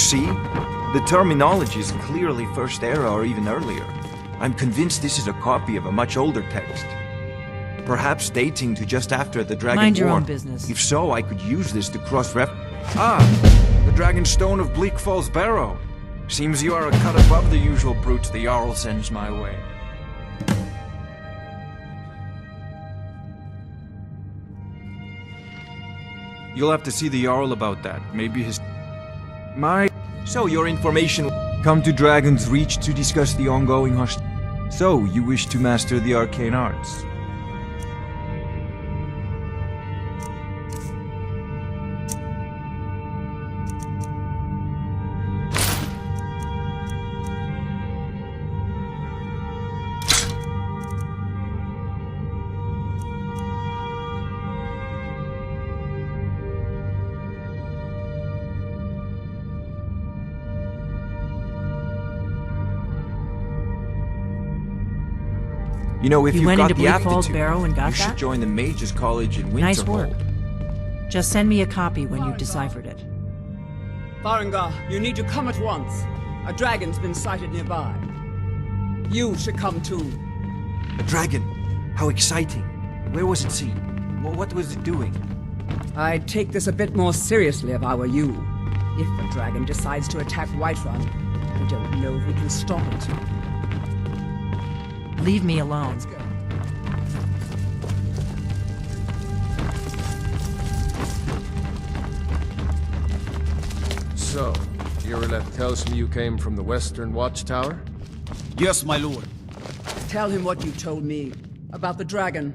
see? The terminology is clearly First Era or even earlier. I'm convinced this is a copy of a much older text. Perhaps dating to just after the Dragon Mind your War. own business. If so, I could use this to cross-ref... Ah! The Dragon Stone of Bleak Falls Barrow. Seems you are a cut above the usual brutes the Jarl sends my way. You'll have to see the Jarl about that. Maybe his... So, your information... Come to Dragon's Reach to discuss the ongoing So, you wish to master the arcane arts? You know, if You you've went got into the Bleak Falls aptitude, Barrow and got you should that? join the Mages College in Winterhold. Nice work. Just send me a copy when you've deciphered it. Farengar, you need to come at once. A dragon's been sighted nearby. You should come too. A dragon? How exciting. Where was it seen? What was it doing? I'd take this a bit more seriously if I were you. If a dragon decides to attack Whiterun, I don't know if we can stop it. Leave me alone. Let's go. So, Irileth tells me you came from the Western Watchtower? Yes, my lord. Tell him what you told me about the dragon.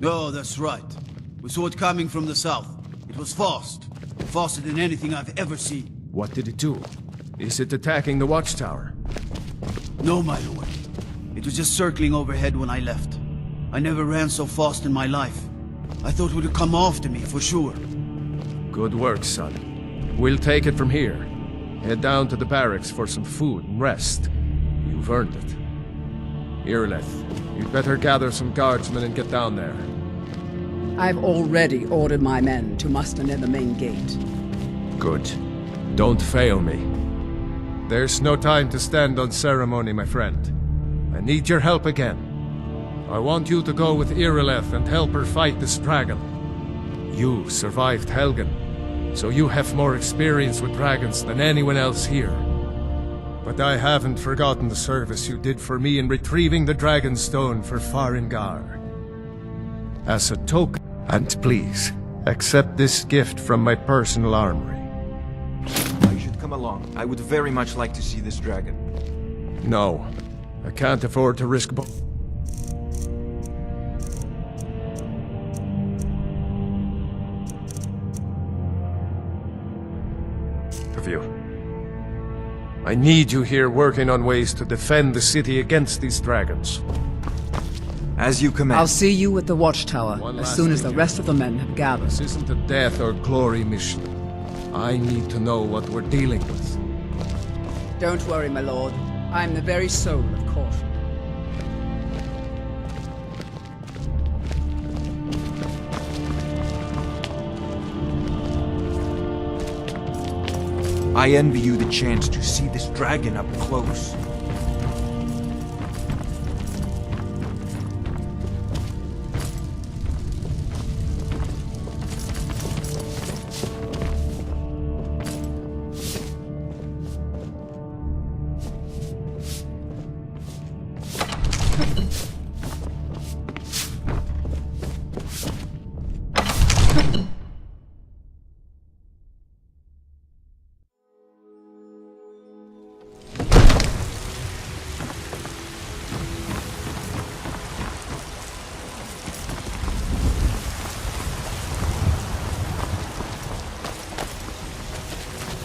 Oh, that's right. We saw it coming from the south. It was fast. Faster than anything I've ever seen. What did it do? Is it attacking the Watchtower? No, my lord. It was just circling overhead when I left. I never ran so fast in my life. I thought it would come after me, for sure. Good work, son. We'll take it from here. Head down to the barracks for some food and rest. You've earned it. Irileth, you'd better gather some guardsmen and get down there. I've already ordered my men to muster near the main gate. Good. Don't fail me. There's no time to stand on ceremony, my friend. I need your help again. I want you to go with Irileth and help her fight this dragon. You survived Helgen, so you have more experience with dragons than anyone else here. But I haven't forgotten the service you did for me in retrieving the Dragon Stone for Farengar. As a token, and please, accept this gift from my personal armory. You should come along. I would very much like to see this dragon. No, I can't afford to risk both. Of you. I need you here working on ways to defend the city against these dragons. As you command. I'll see you at the Watchtower as soon as the rest of the men have gathered. This isn't a death or glory mission. I need to know what we're dealing with. Don't worry, my lord. I'm the very soul of caution. I envy you the chance to see this dragon up close.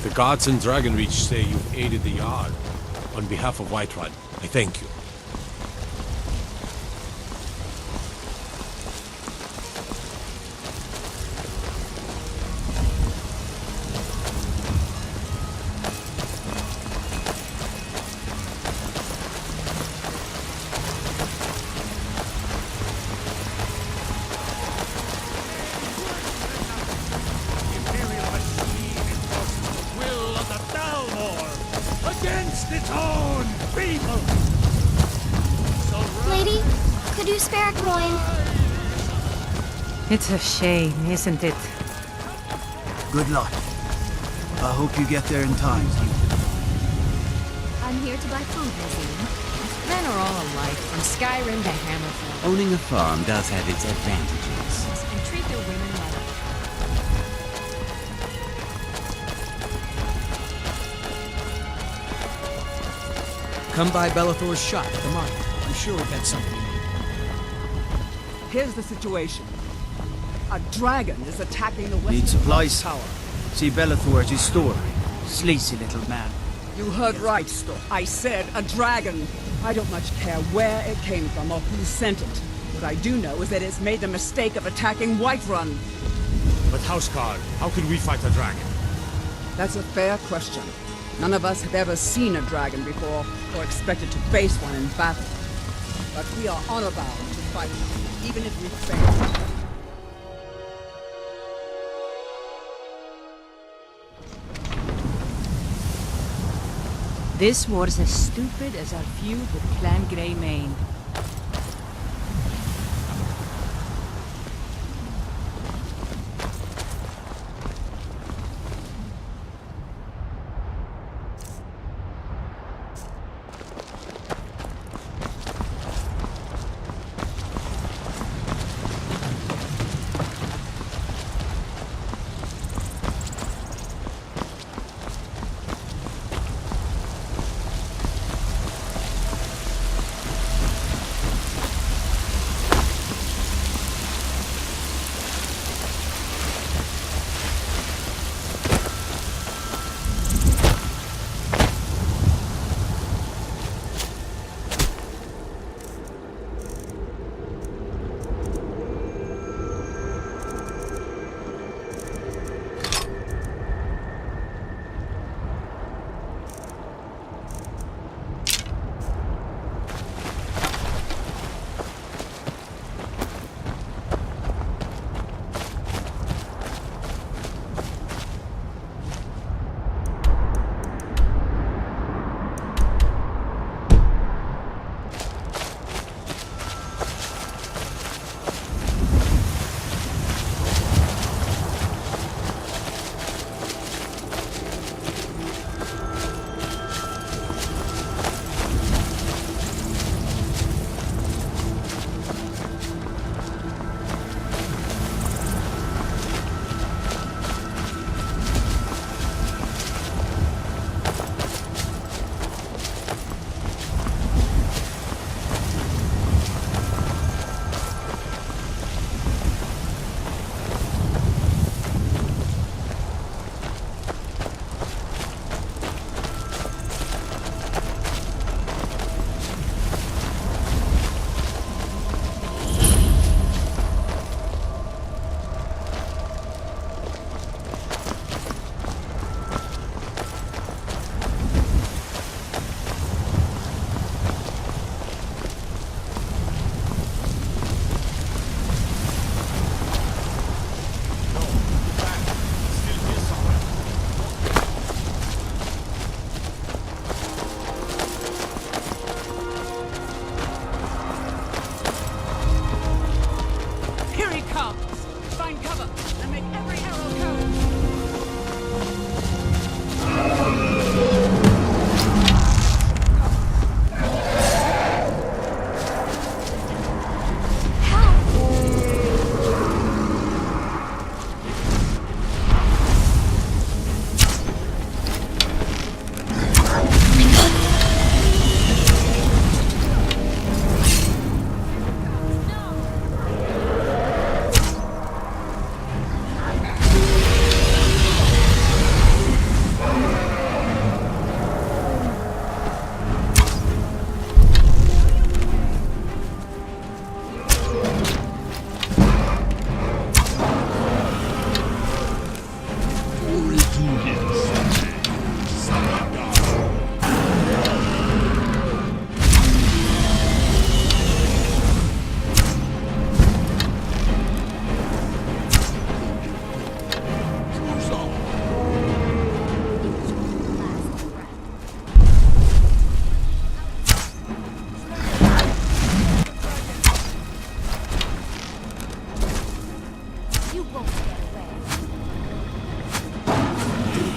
The gods in Dragonreach say you've aided the Jarl. On behalf of Whiterun, I thank you. Feast its own people! Lady, could you spare a coin? It's a shame, isn't it? Good luck. I hope you get there in time. I'm here to buy food, Nazine. Men are all alike, from Skyrim to Hammerfell. Owning a farm does have its advantages. And treat their women like... Come by Bellathor's shop at the market. I'm sure we've got something you need. Here's the situation. A dragon is attacking the Need western supplies? tower. See Bellathor at his store. Sleazy little man. You heard right. I said a dragon. I don't much care where it came from or who sent it. What I do know is that it's made the mistake of attacking Whiterun. But Houseguard, how can we fight a dragon? That's a fair question. None of us have ever seen a dragon before, or expected to face one in battle. But we are honor-bound to fight, even if we fail. This war's as stupid as our feud with Clan Greymane.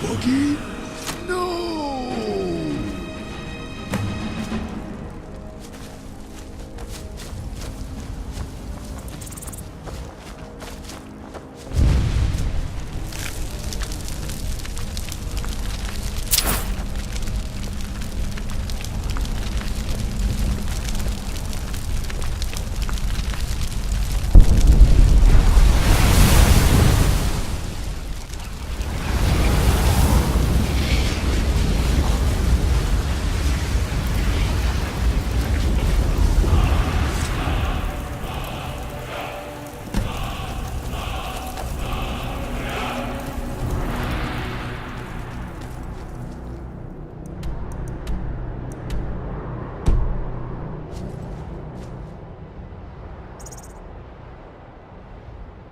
Boogie? No!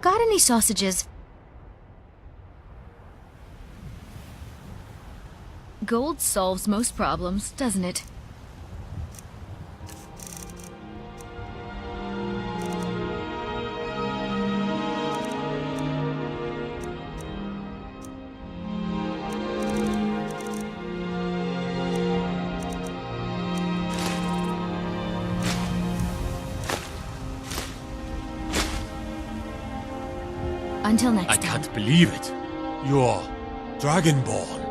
Got any sausages? Gold solves most problems, doesn't it? Until next I time. can't believe it. You're Dragonborn.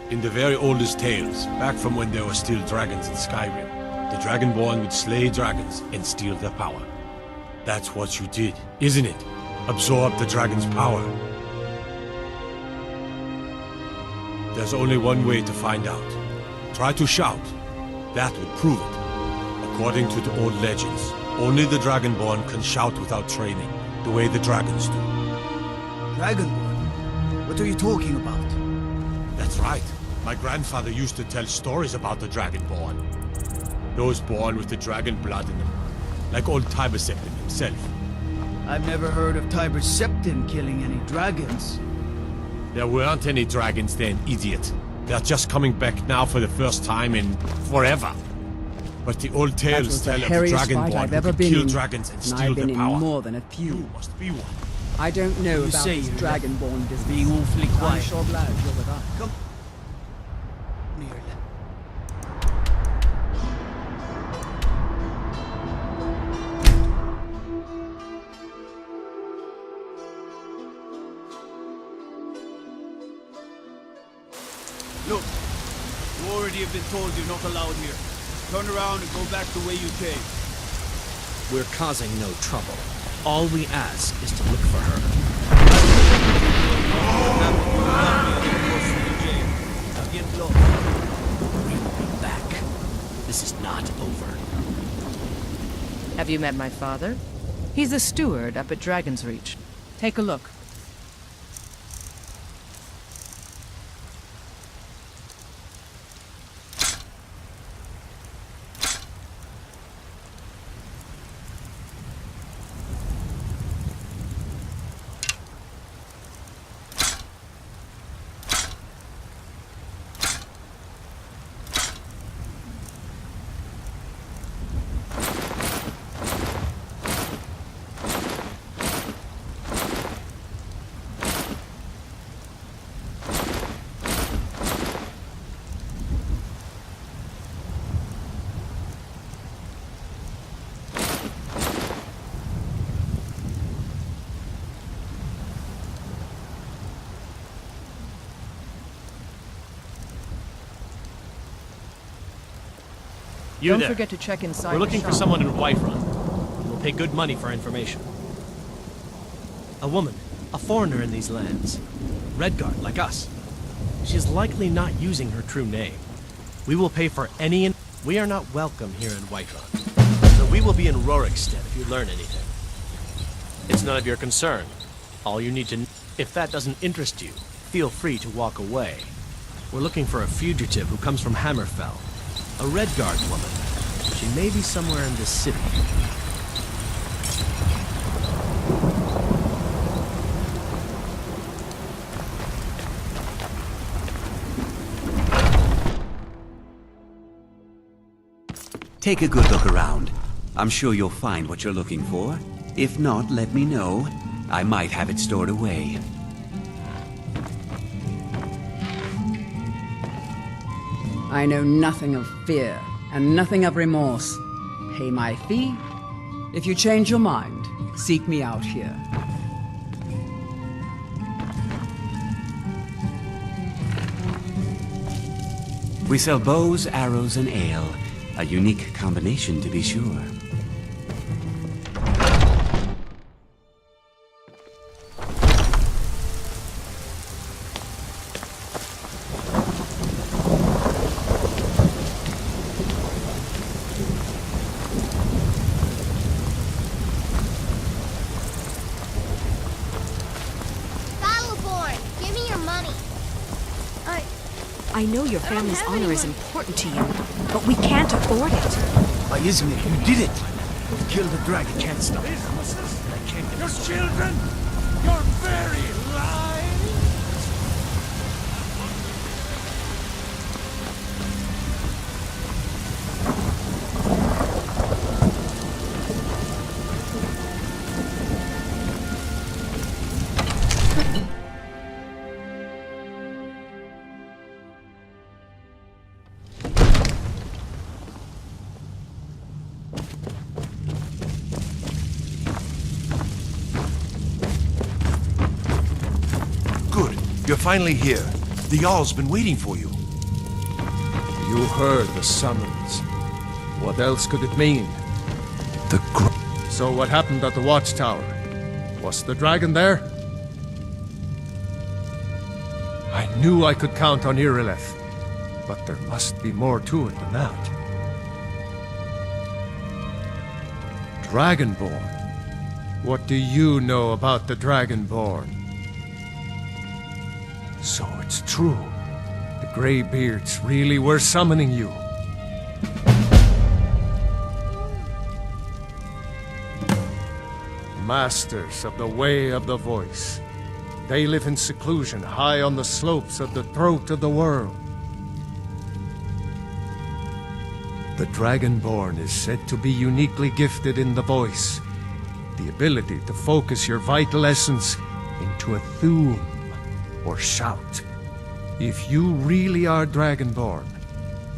In the very oldest tales, back from when there were still dragons in Skyrim, the Dragonborn would slay dragons and steal their power. That's what you did, isn't it? Absorb the dragon's power. There's only one way to find out. Try to shout. That would prove it. According to the old legends, only the Dragonborn can shout without training, the way the dragons do. Dragonborn? What are you talking about? That's right. My grandfather used to tell stories about the Dragonborn. Those born with the dragon blood in them, like old Tiber Septim himself. I've never heard of Tiber Septim killing any dragons. There weren't any dragons then, idiot. They're just coming back now for the first time in forever. But the old That tales was the tell of the hairiest fight Dragonborn I've who ever could been kill in, dragons and and steal I've been their in power. more than a few. You must be one. I don't know You about say this you're Dragonborn business. being awfully I'm quiet. sure glad you're with us. Come. Look, you already have been told you're not allowed here. Turn around and go back the way you came. We're causing no trouble. All we ask is to look for her. Now get low. We will be back. This is not over. Have you met my father? He's the steward up at Dragon's Reach. Take a look. You Don't forget to check inside. We're looking the for shop. someone in Whiterun. We'll pay good money for information. A woman, a foreigner in these lands. Redguard, like us. She's likely not using her true name. We will pay for any We are not welcome here in Whiterun. So we will be in Rorikstead if you learn anything. It's none of your concern. All you need to if that doesn't interest you, feel free to walk away. We're looking for a fugitive who comes from Hammerfell. A Redguard woman. She may be somewhere in this city. Take a good look around. I'm sure you'll find what you're looking for. If not, let me know. I might have it stored away. I know nothing of fear, and nothing of remorse. Pay my fee. If you change your mind, seek me out here. We sell bows, arrows, and ale. A unique combination, to be sure. Battleborn, give me your money. I know your family's honor is important to you, but we can't afford it. Why isn't it? You did it! You killed the dragon, can't stop it. I can't get Your children! Your very lives! You're finally here. The Jarl's been waiting for you. You heard the summons. What else could it mean? So what happened at the watchtower? Was the dragon there? I knew I could count on Irileth, but there must be more to it than that. Dragonborn? What do you know about the Dragonborn? So it's true. The Greybeards really were summoning you. Masters of the Way of the Voice. They live in seclusion high on the slopes of the throat of the world. The Dragonborn is said to be uniquely gifted in the voice. The ability to focus your vital essence into a thum or shout. If you really are Dragonborn,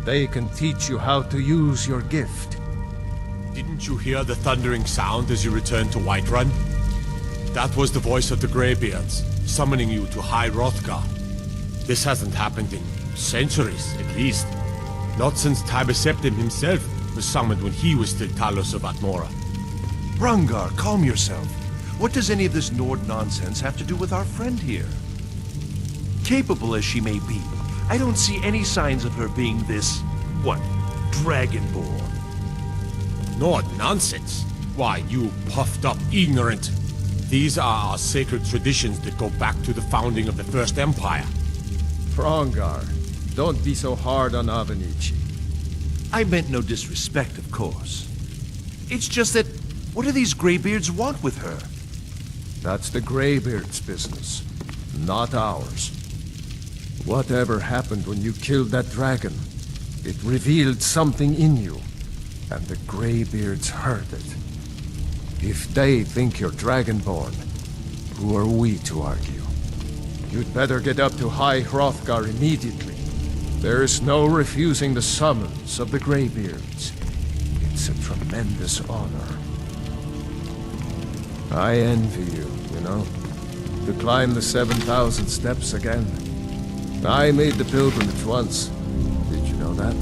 they can teach you how to use your gift. Didn't you hear the thundering sound as you returned to Whiterun? That was the voice of the Greybeards, summoning you to High Hrothgar. This hasn't happened in centuries, at least. Not since Tiber Septim himself was summoned when he was still Talos of Atmora. Rangar, calm yourself. What does any of this Nord nonsense have to do with our friend here? Capable as she may be, I don't see any signs of her being this, Dragonborn. Nord nonsense? Why, you puffed up ignorant. These are our sacred traditions that go back to the founding of the First Empire. Frongar, don't be so hard on Avenici. I meant no disrespect, of course. It's just that, what do these Greybeards want with her? That's the Greybeards' business, not ours. Whatever happened when you killed that dragon, it revealed something in you, and the Greybeards heard it. If they think you're Dragonborn, who are we to argue? You'd better get up to High Hrothgar immediately. There is no refusing the summons of the Greybeards. It's a tremendous honor. I envy you, you know? To climb the 7,000 steps again. I made the pilgrimage once. Did you know that?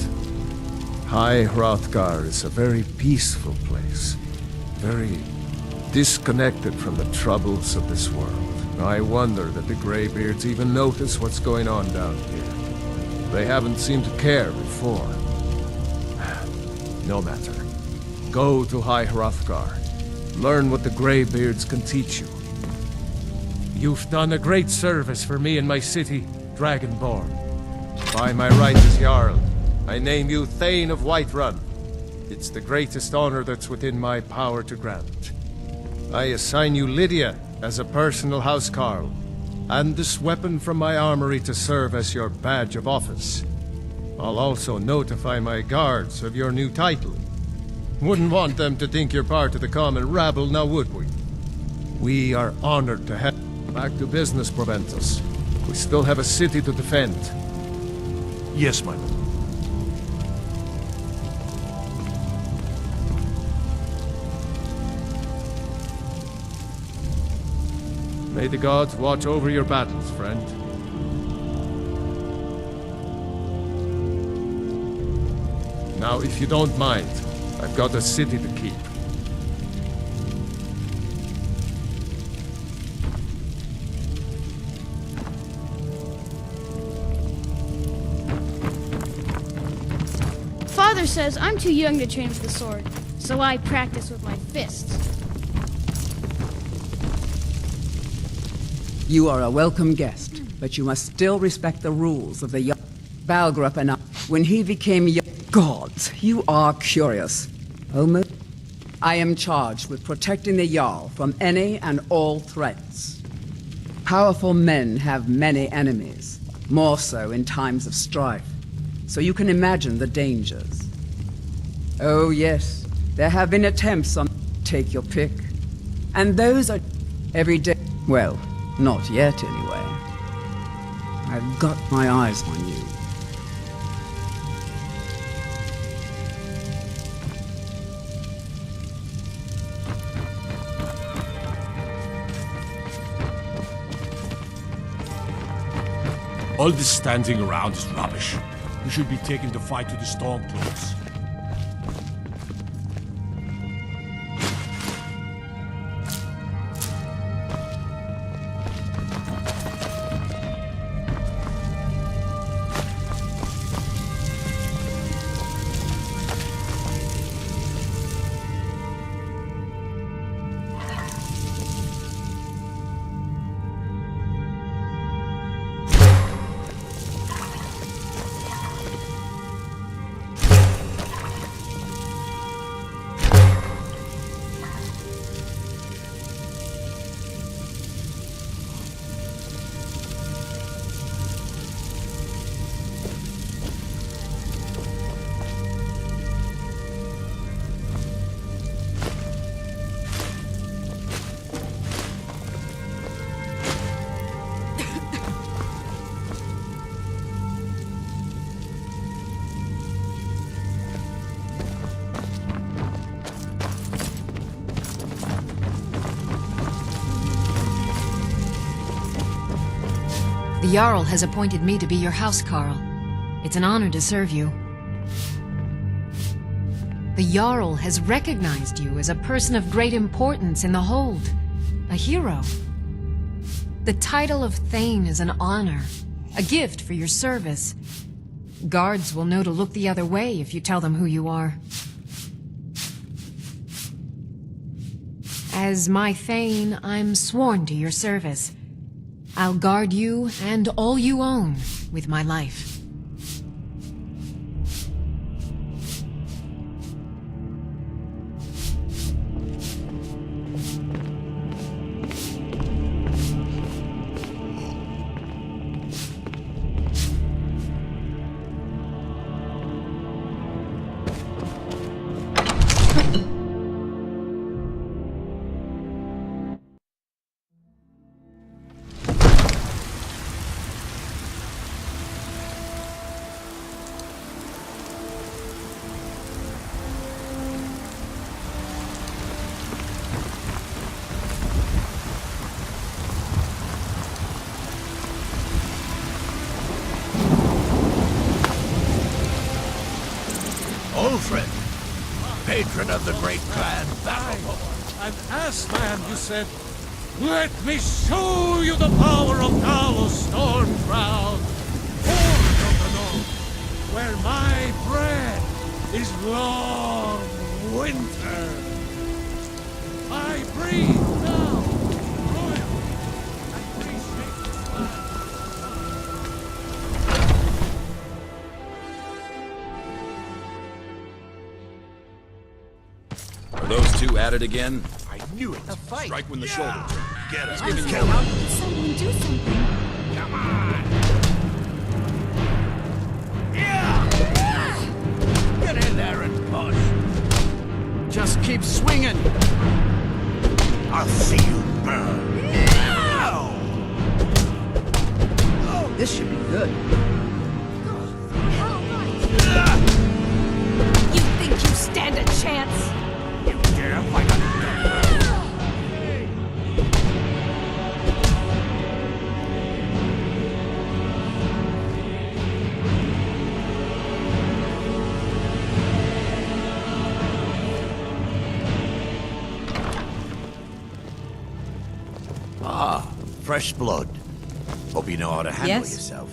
High Hrothgar is a very peaceful place. Very disconnected from the troubles of this world. I wonder that the Greybeards even notice what's going on down here. They haven't seemed to care before. No matter. Go to High Hrothgar. Learn what the Greybeards can teach you. You've done a great service for me and my city, Dragonborn. By my right as Jarl, I name you Thane of Whiterun. It's the greatest honor that's within my power to grant. I assign you Lydia as a personal housecarl, and this weapon from my armory to serve as your badge of office. I'll also notify my guards of your new title. Wouldn't want them to think you're part of the common rabble, now would we? We are honored to have... Back to business, Proventus. We still have a city to defend. Yes, my lord. May the gods watch over your battles, friend. Now, if you don't mind, I've got a city to keep. Father says I'm too young to train with the sword, so I practice with my fists. You are a welcome guest, but you must still respect the rules of the Jarl. Balgrup and I, when he became gods, you are curious. Almost. I am charged with protecting the Jarl from any and all threats. Powerful men have many enemies, more so in times of strife, so you can imagine the dangers. Oh yes, there have been attempts on take your pick, and those are every day. Well, not yet anyway. I've got my eyes on you. All this standing around is rubbish. We should be taking the fight to the Stormcloaks. The Jarl has appointed me to be your housecarl. It's an honor to serve you. The Jarl has recognized you as a person of great importance in the Hold, a hero. The title of Thane is an honor, a gift for your service. Guards will know to look the other way if you tell them who you are. As my Thane, I'm sworn to your service. I'll guard you and all you own with my life. Ulfred, patron of the great clan Battleborn. An ass man, you said. Let me show you the power of Talos Stormcloud, Horde of the North, where my bread is long winter. I breathe now, royal, and reshape this land. Are those two at it again? I knew it. A fight. Strike when the shoulder turns. Get us. Give it Kill How him. did someone do something? Come on. Yeah. Get in there and push. Just keep swinging! I'll see you burn. This should be good. You think you stand a chance? You dare fight a fresh blood. Hope you know how to handle Yes? yourself.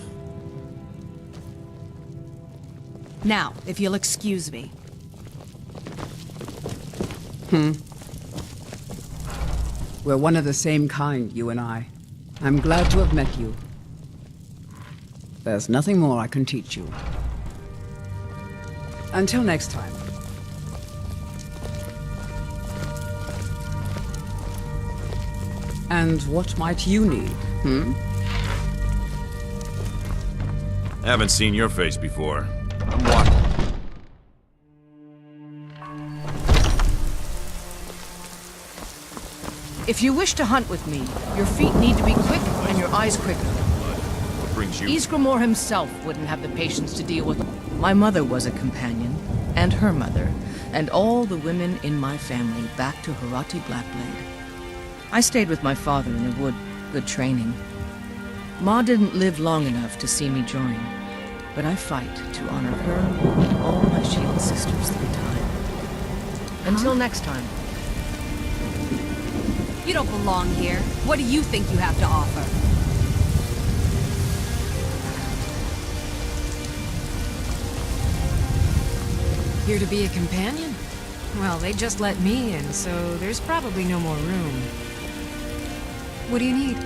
Now, if you'll excuse me. We're one of the same kind, you and I. I'm glad to have met you. There's nothing more I can teach you. Until next time. And what might you need, Haven't seen your face before. I'm watching. If you wish to hunt with me, your feet need to be quick and your eyes quicker. What brings you? Isgramor himself wouldn't have the patience to deal with... My mother was a companion, and her mother, and all the women in my family back to Harati Blackblade. I stayed with my father in the wood, good training. Ma didn't live long enough to see me join, but I fight to honor her and all my shield sisters through time. Until next time. You don't belong here. What do you think you have to offer? Here to be a companion? Well, they just let me in, so there's probably no more room. What do you need?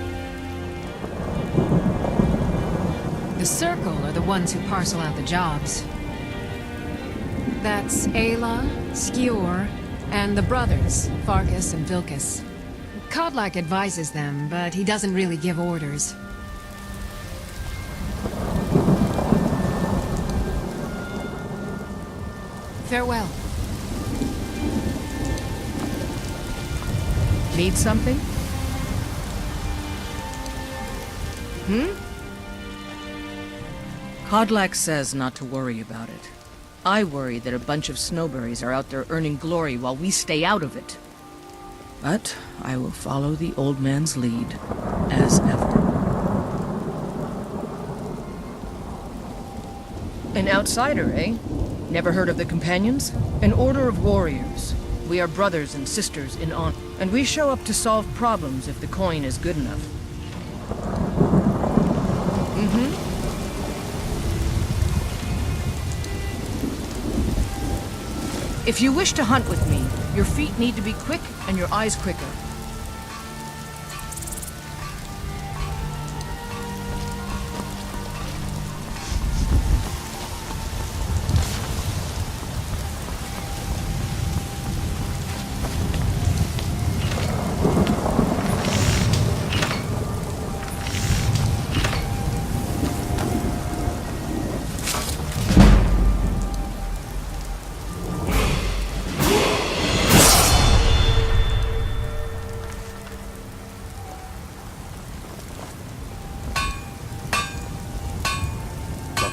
The Circle are the ones who parcel out the jobs. That's Ayla, Skior, and the brothers, Farkas and Vilkas. Kodlak advises them, but he doesn't really give orders. Farewell. Need something? Kodlak says not to worry about it. I worry that a bunch of snowberries are out there earning glory while we stay out of it. But I will follow the old man's lead, as ever. An outsider, eh? Never heard of the Companions? An order of warriors. We are brothers and sisters in honor, and we show up to solve problems if the coin is good enough. If you wish to hunt with me, your feet need to be quick and your eyes quicker.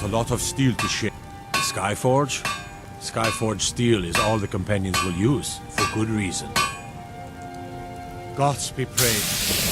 A lot of steel to ship. Skyforge? Skyforge steel is all the companions will use, for good reason. Gods be praised.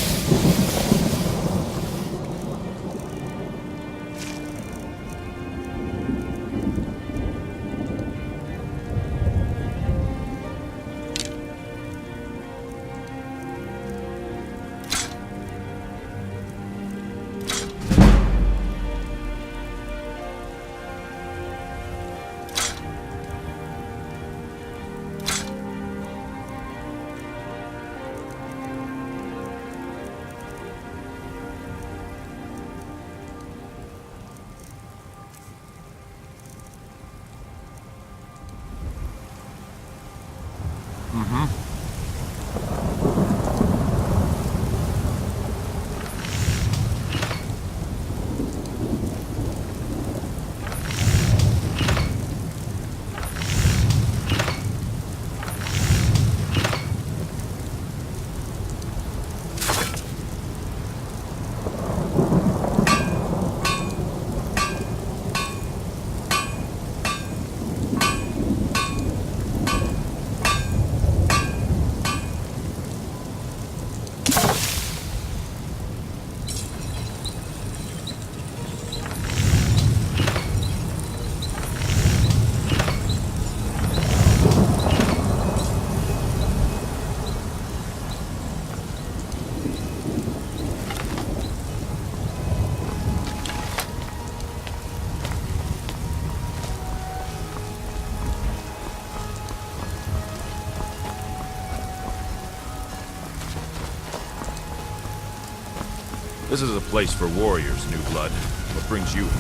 This is a place for warriors, New Blood. What brings you here?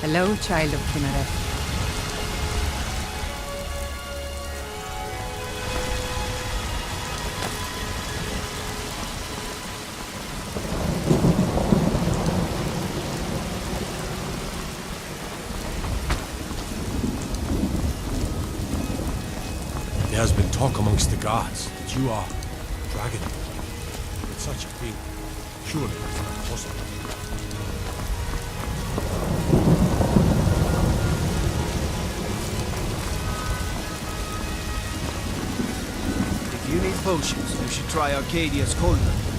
Hello, child of Kinneret. There has been talk amongst the gods that you are dragon. But such a thing surely is not possible. If you need potions, you should try Arcadia's cauldron.